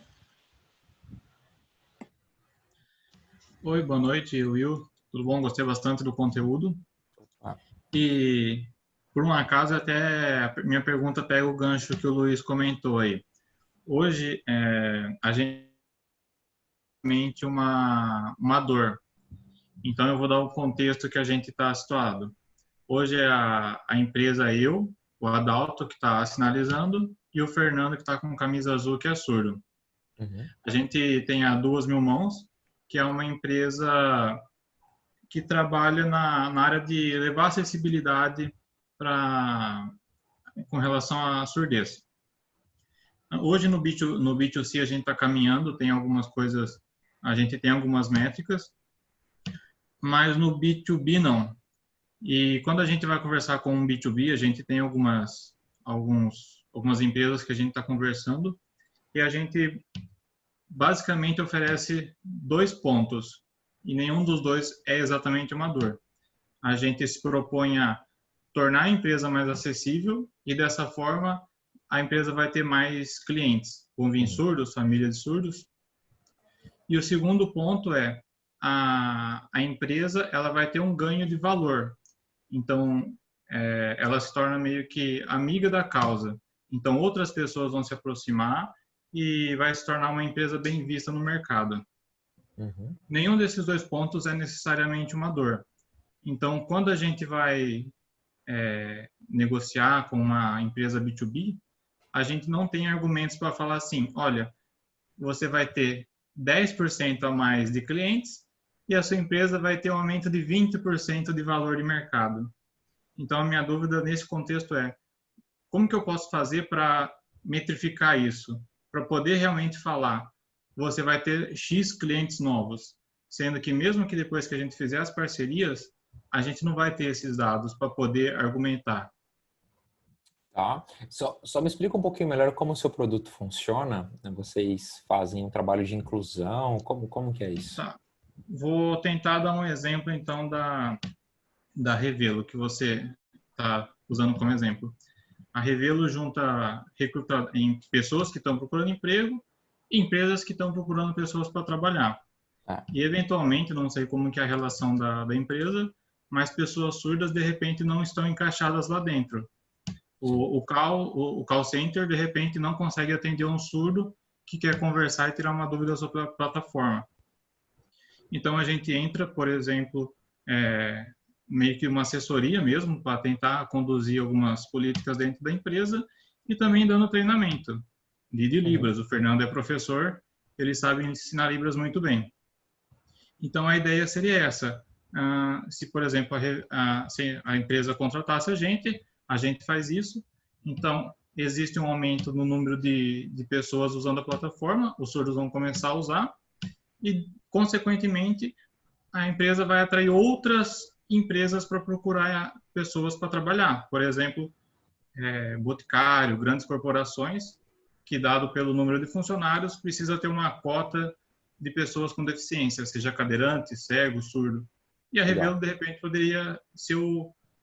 Oi, boa noite, Will. Tudo bom? Gostei bastante do conteúdo. E, por um acaso, até a minha pergunta pega o gancho que o Luiz comentou aí. Hoje, a gente tem uma dor. Então, eu vou dar o contexto que a gente está situado. Hoje, a empresa o Adalto, que está sinalizando, e o Fernando, que está com camisa azul, que é surdo. Uhum. A gente tem a 2.000 Mãos, que é uma empresa que trabalha na área de levar acessibilidade com relação à surdez. Hoje no B2C a gente está caminhando, tem algumas coisas, a gente tem algumas métricas, mas no B2B não. E quando a gente vai conversar com um B2B, a gente tem algumas empresas que a gente está conversando e a gente basicamente oferece 2 pontos e nenhum dos 2 é exatamente uma dor. A gente se propõe a tornar a empresa mais acessível e dessa forma a empresa vai ter mais clientes, vão vir surdos, famílias de surdos. E o segundo ponto é a empresa ela vai ter um ganho de valor. Então, ela se torna meio que amiga da causa. Então, outras pessoas vão se aproximar e vai se tornar uma empresa bem vista no mercado. Uhum. Nenhum desses 2 pontos é necessariamente uma dor. Então, quando a gente vai negociar com uma empresa B2B, a gente não tem argumentos para falar assim, olha, você vai ter 10% a mais de clientes e a sua empresa vai ter um aumento de 20% de valor de mercado. Então, a minha dúvida nesse contexto é, como que eu posso fazer para metrificar isso? Para poder realmente falar, você vai ter X clientes novos, sendo que mesmo que depois que a gente fizer as parcerias, a gente não vai ter esses dados para poder argumentar. Tá. Só me explica um pouquinho melhor como o seu produto funciona. Vocês fazem um trabalho de inclusão? Como que é isso? Tá. Vou tentar dar um exemplo, então, da Revelo, que você está usando como exemplo. A Revelo junta em pessoas que estão procurando emprego e empresas que estão procurando pessoas para trabalhar. E, eventualmente, não sei como que é a relação da empresa, mas pessoas surdas, de repente, não estão encaixadas lá dentro. O call center, de repente, não consegue atender um surdo que quer conversar e tirar uma dúvida sobre a plataforma. Então, a gente entra, por exemplo, meio que uma assessoria mesmo, para tentar conduzir algumas políticas dentro da empresa e também dando treinamento de Libras. O Fernando é professor, ele sabe ensinar Libras muito bem. Então, a ideia seria essa. Se, por exemplo, se a empresa contratasse a gente faz isso. Então, existe um aumento no número de pessoas usando a plataforma, os surdos vão começar a usar e, consequentemente, a empresa vai atrair outras empresas para procurar pessoas para trabalhar. Por exemplo, boticário, grandes corporações, que, dado pelo número de funcionários, precisa ter uma cota de pessoas com deficiência, seja cadeirante, cego, surdo. E a Revelo, de repente, poderia ser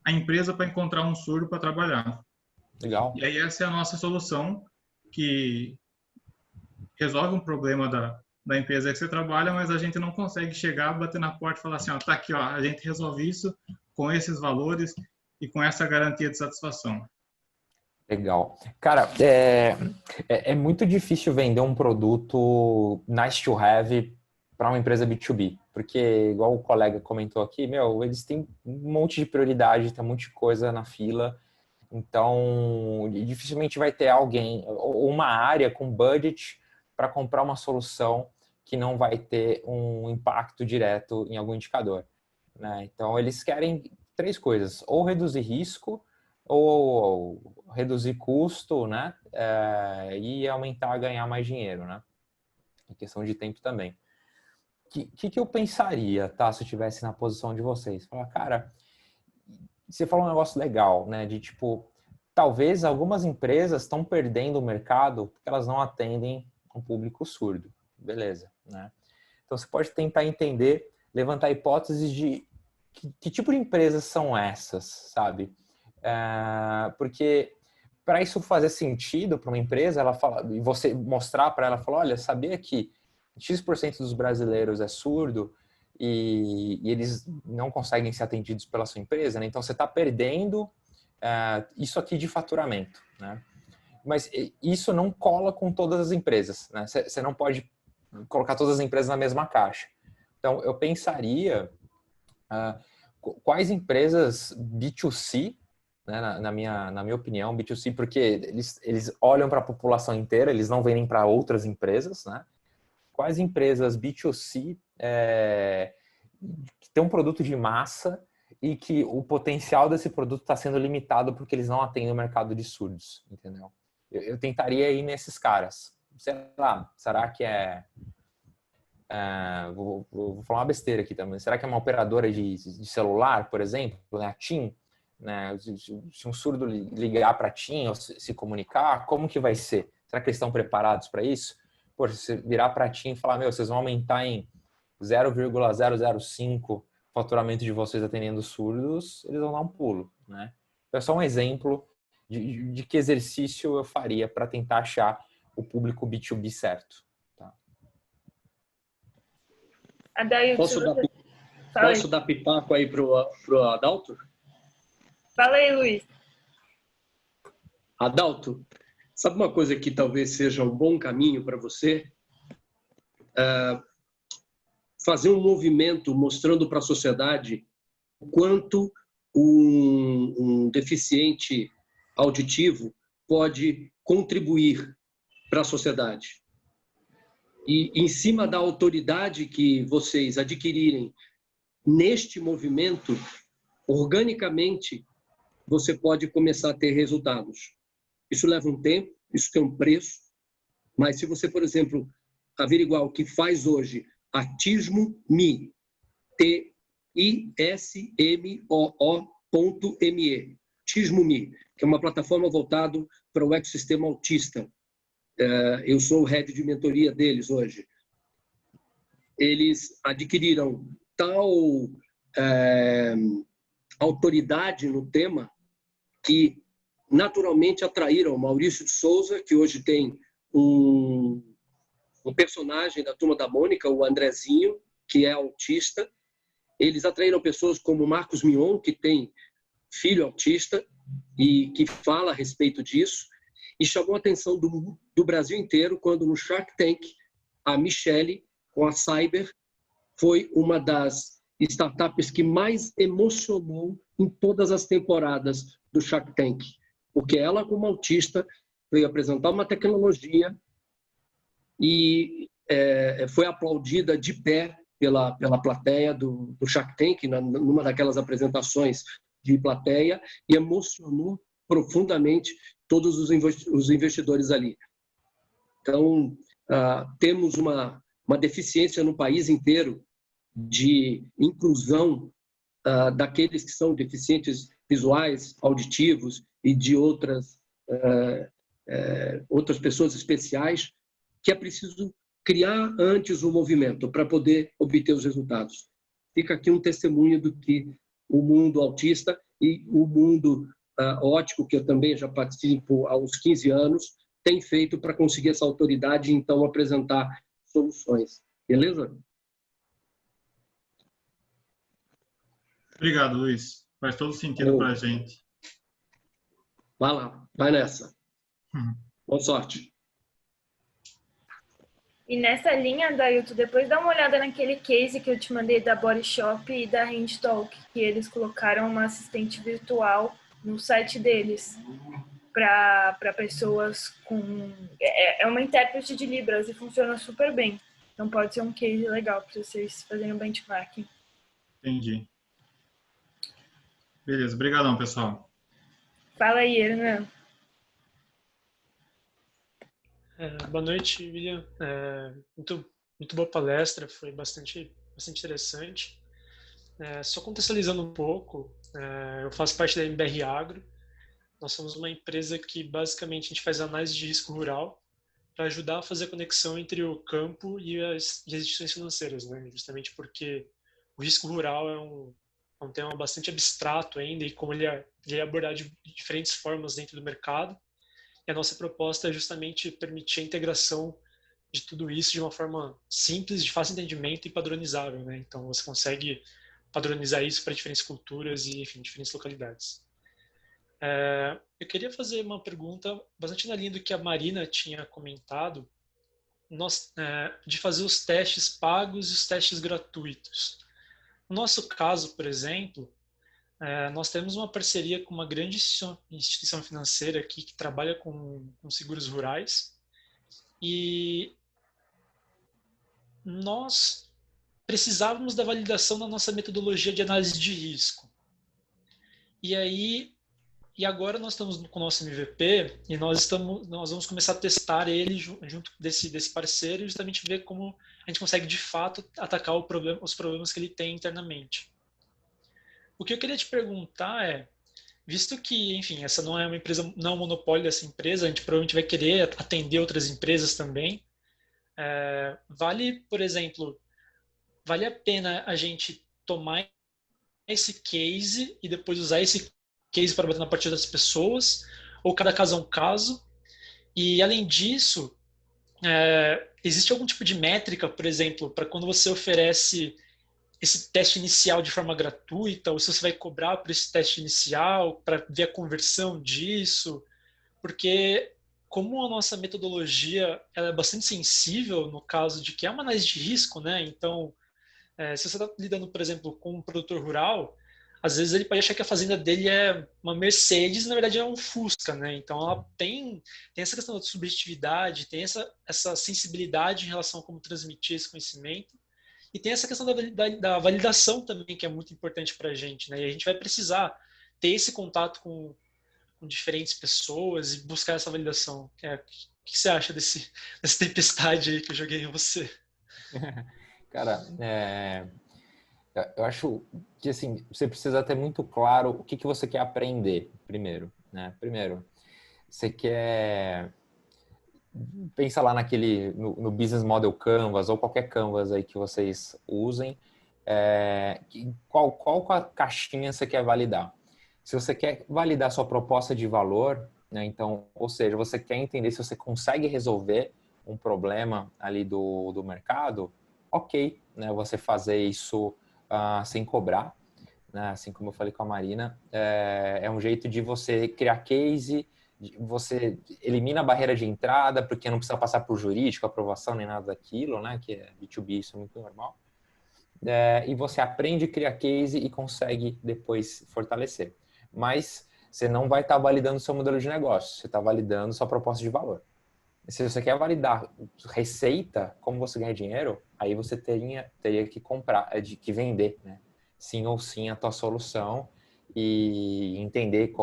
a empresa para encontrar um surdo para trabalhar. Legal. E aí essa é a nossa solução, que resolve um problema da empresa que você trabalha, mas a gente não consegue chegar, bater na porta e falar assim, ó, tá aqui, ó, a gente resolve isso com esses valores e com essa garantia de satisfação. Legal. Cara, é muito difícil vender um produto nice to have para uma empresa B2B, porque, igual o colega comentou aqui, eles têm um monte de prioridade, tem um monte de coisa na fila, então dificilmente vai ter alguém ou uma área com budget para comprar uma solução que não vai ter um impacto direto em algum indicador, né? Então, eles querem 3 coisas, ou reduzir risco, ou reduzir custo, né? E aumentar, ganhar mais dinheiro, né? Em questão de tempo também. Que eu pensaria, tá? Se eu estivesse na posição de vocês. Falar, cara, você falou um negócio legal, né? De tipo, talvez algumas empresas estão perdendo o mercado porque elas não atendem um público surdo. Beleza, né? Então, você pode tentar entender, levantar hipóteses de que tipo de empresas são essas, sabe? Porque para isso fazer sentido para uma empresa, ela fala, e você mostrar para ela, falar, olha, sabia que X% dos brasileiros é surdo e eles não conseguem ser atendidos pela sua empresa, né? Então, você está perdendo isso aqui de faturamento, né? Mas isso não cola com todas as empresas, né? Você não pode colocar todas as empresas na mesma caixa. Então, eu pensaria quais empresas B2C, né, na minha opinião, B2C, porque eles olham para a população inteira, eles não vendem para outras empresas, né? Quais empresas B2C que tem um produto de massa e que o potencial desse produto está sendo limitado porque eles não atendem o mercado de surdos, entendeu? Eu tentaria ir nesses caras. Sei lá, será que vou falar uma besteira aqui também. Será que é uma operadora de celular, por exemplo, né, a TIM? Né? Se um surdo ligar para a TIM ou se comunicar, como que vai ser? Será que eles estão preparados para isso? Poxa, se virar para a TIM e falar, vocês vão aumentar em 0,005 o faturamento de vocês atendendo surdos, eles vão dar um pulo, né? Então, é só um exemplo de que exercício eu faria para tentar achar o público B2B certo. Tá? Posso dar pitaco aí pro Adalto? Fala aí, Luiz. Adalto, sabe uma coisa que talvez seja um bom caminho para você? Fazer um movimento mostrando para a sociedade o quanto um deficiente auditivo pode contribuir para a sociedade. E em cima da autoridade que vocês adquirirem neste movimento, organicamente, você pode começar a ter resultados. Isso leva um tempo, isso tem um preço, mas se você, por exemplo, averiguar o que faz hoje a Tismo.me, TISMOO.me, Tismo.me, que é uma plataforma voltada para o ecossistema autista. Eu sou o head de mentoria deles hoje. Eles adquiriram tal autoridade no tema que naturalmente atraíram Maurício de Souza, que hoje tem um personagem da Turma da Mônica, o Andrezinho, que é autista. Eles atraíram pessoas como Marcos Mion, que tem filho autista e que fala a respeito disso, e chamou a atenção do Brasil inteiro quando no Shark Tank a Michelle, com a Cyber, foi uma das startups que mais emocionou em todas as temporadas do Shark Tank, porque ela, como autista, veio apresentar uma tecnologia e foi aplaudida de pé pela plateia do Shark Tank, numa daquelas apresentações de plateia, e emocionou profundamente todos os investidores ali. Então, temos uma deficiência no país inteiro de inclusão daqueles que são deficientes visuais, auditivos e de outras pessoas especiais, que é preciso criar antes o movimento para poder obter os resultados. Fica aqui um testemunho do que o mundo autista e o mundo ótico, que eu também já participo há uns 15 anos, tem feito para conseguir essa autoridade e então apresentar soluções. Beleza? Obrigado, Luiz. Faz todo sentido para a gente. Vai lá, vai nessa. Boa sorte. E nessa linha, Dailton, depois dá uma olhada naquele case que eu te mandei da Body Shop e da HandTalk, que eles colocaram uma assistente virtual no site deles para pessoas com... É uma intérprete de Libras e funciona super bem. Então pode ser um case legal para vocês fazerem um benchmarking. Entendi. Beleza, obrigadão, pessoal. Fala aí, Hernan. Boa noite, William. Muito boa palestra, foi bastante interessante. Só contextualizando um pouco, eu faço parte da MBR Agro. nós somos uma empresa que basicamente a gente faz análise de risco rural para ajudar a fazer a conexão entre o campo e as instituições financeiras, né? Justamente porque o risco rural é um tema bastante abstrato ainda e como ele é abordado de diferentes formas dentro do mercado. E a nossa proposta é justamente permitir a integração de tudo isso de uma forma simples, de fácil entendimento e padronizável, né? Então você consegue padronizar isso para diferentes culturas e, enfim, diferentes localidades. Eu queria fazer uma pergunta bastante na linha do que a Marina tinha comentado, de fazer os testes pagos e os testes gratuitos. No nosso caso, por exemplo, nós temos uma parceria com uma grande instituição financeira aqui que trabalha com seguros rurais e nós precisávamos da validação da nossa metodologia de análise de risco. E agora nós estamos com o nosso MVP e nós vamos começar a testar ele junto desse parceiro e justamente ver como a gente consegue de fato atacar os problemas que ele tem internamente. O que eu queria te perguntar é, visto que, enfim, essa não é uma empresa, não é um monopólio dessa empresa, a gente provavelmente vai querer atender outras empresas também. Por exemplo, vale a pena a gente tomar esse case e depois usar esse case para bater na partida das pessoas, ou cada caso é um caso? E, além disso, existe algum tipo de métrica, por exemplo, para quando você oferece esse teste inicial de forma gratuita, ou se você vai cobrar por esse teste inicial, para ver a conversão disso? Porque, como a nossa metodologia ela é bastante sensível no caso de que é uma análise de risco, né? Então, se você está lidando, por exemplo, com um produtor rural, às vezes ele pode achar que a fazenda dele é uma Mercedes, na verdade é um Fusca, né? Então ela tem essa questão da subjetividade, tem essa sensibilidade em relação a como transmitir esse conhecimento e tem essa questão da validação também, que é muito importante para a gente, né? E a gente vai precisar ter esse contato com diferentes pessoas e buscar essa validação. O que você acha dessa tempestade aí que eu joguei em você? Cara, eu acho que assim, você precisa ter muito claro o que você quer aprender primeiro, né? Primeiro, você quer... Pensa lá no Business Model Canvas ou qualquer Canvas aí que vocês usem. Qual a caixinha você quer validar? Se você quer validar sua proposta de valor, né? Então, ou seja, você quer entender se você consegue resolver um problema ali do mercado, ok, né? Você fazer isso sem cobrar, né? Assim como eu falei com a Marina, é um jeito de você criar case, você elimina a barreira de entrada, porque não precisa passar por jurídico, aprovação, nem nada daquilo, né? Que é B2B, isso é muito normal. E você aprende a criar case e consegue depois fortalecer. Mas você não vai estar validando seu modelo de negócio, você está validando sua proposta de valor. Se você quer validar receita, como você ganha dinheiro, aí você teria que comprar, que vender, né? Sim ou sim a tua solução e entender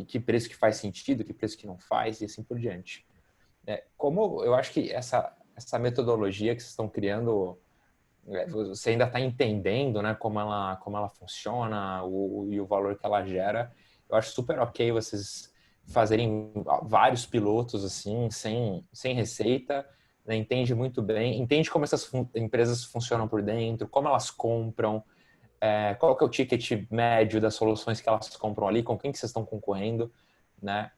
que preço que faz sentido, que preço que não faz e assim por diante. Como eu acho que essa metodologia que vocês estão criando, você ainda está entendendo, né, como ela funciona e o valor que ela gera, eu acho super ok vocês fazerem vários pilotos assim, sem receita, né, entende muito bem, entende como essas empresas funcionam por dentro, como elas compram, qual que é o ticket médio das soluções que elas compram ali, com quem que vocês estão concorrendo, né?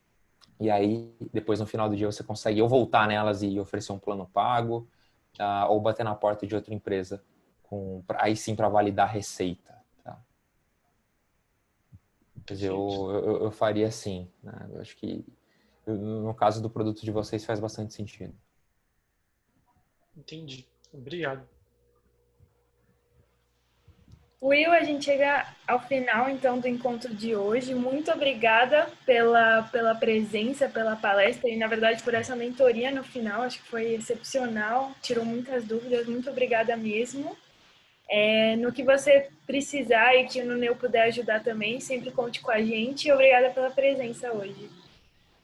E aí, depois no final do dia você consegue ou voltar nelas e oferecer um plano pago, ou bater na porta de outra empresa, aí sim para validar a receita. Tá? Quer dizer, eu faria assim, né? Eu acho que no caso do produto de vocês faz bastante sentido. Entendi. Obrigado. Will, a gente chega ao final, então, do encontro de hoje. Muito obrigada pela presença, pela palestra e, na verdade, por essa mentoria no final. Acho que foi excepcional, tirou muitas dúvidas. Muito obrigada mesmo. No que você precisar e que o Nuneu puder ajudar também, sempre conte com a gente. E obrigada pela presença hoje.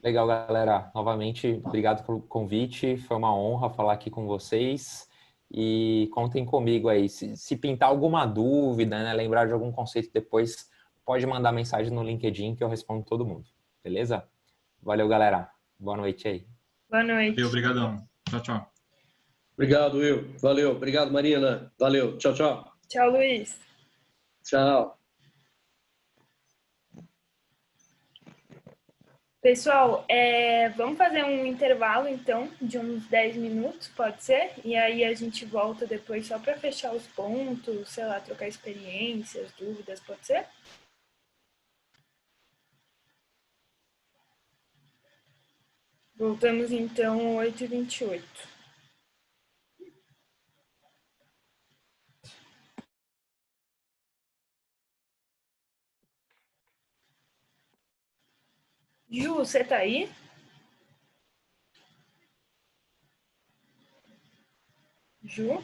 Legal, galera. Novamente, obrigado pelo convite. Foi uma honra falar aqui com vocês. E contem comigo aí. Se pintar alguma dúvida, né, lembrar de algum conceito depois, pode mandar mensagem no LinkedIn que eu respondo todo mundo. beleza? Valeu, galera. Boa noite aí. Boa noite. Obrigadão. Tchau, tchau. Obrigado, Will. Valeu. Obrigado, Marina. Valeu. Tchau, tchau. Tchau, Luiz. Tchau. Pessoal, vamos fazer um intervalo, então, de uns 10 minutos, pode ser? E aí a gente volta depois só para fechar os pontos, sei lá, trocar experiências, dúvidas, pode ser? Voltamos, então, 8h28. Ju, você tá aí? Ju?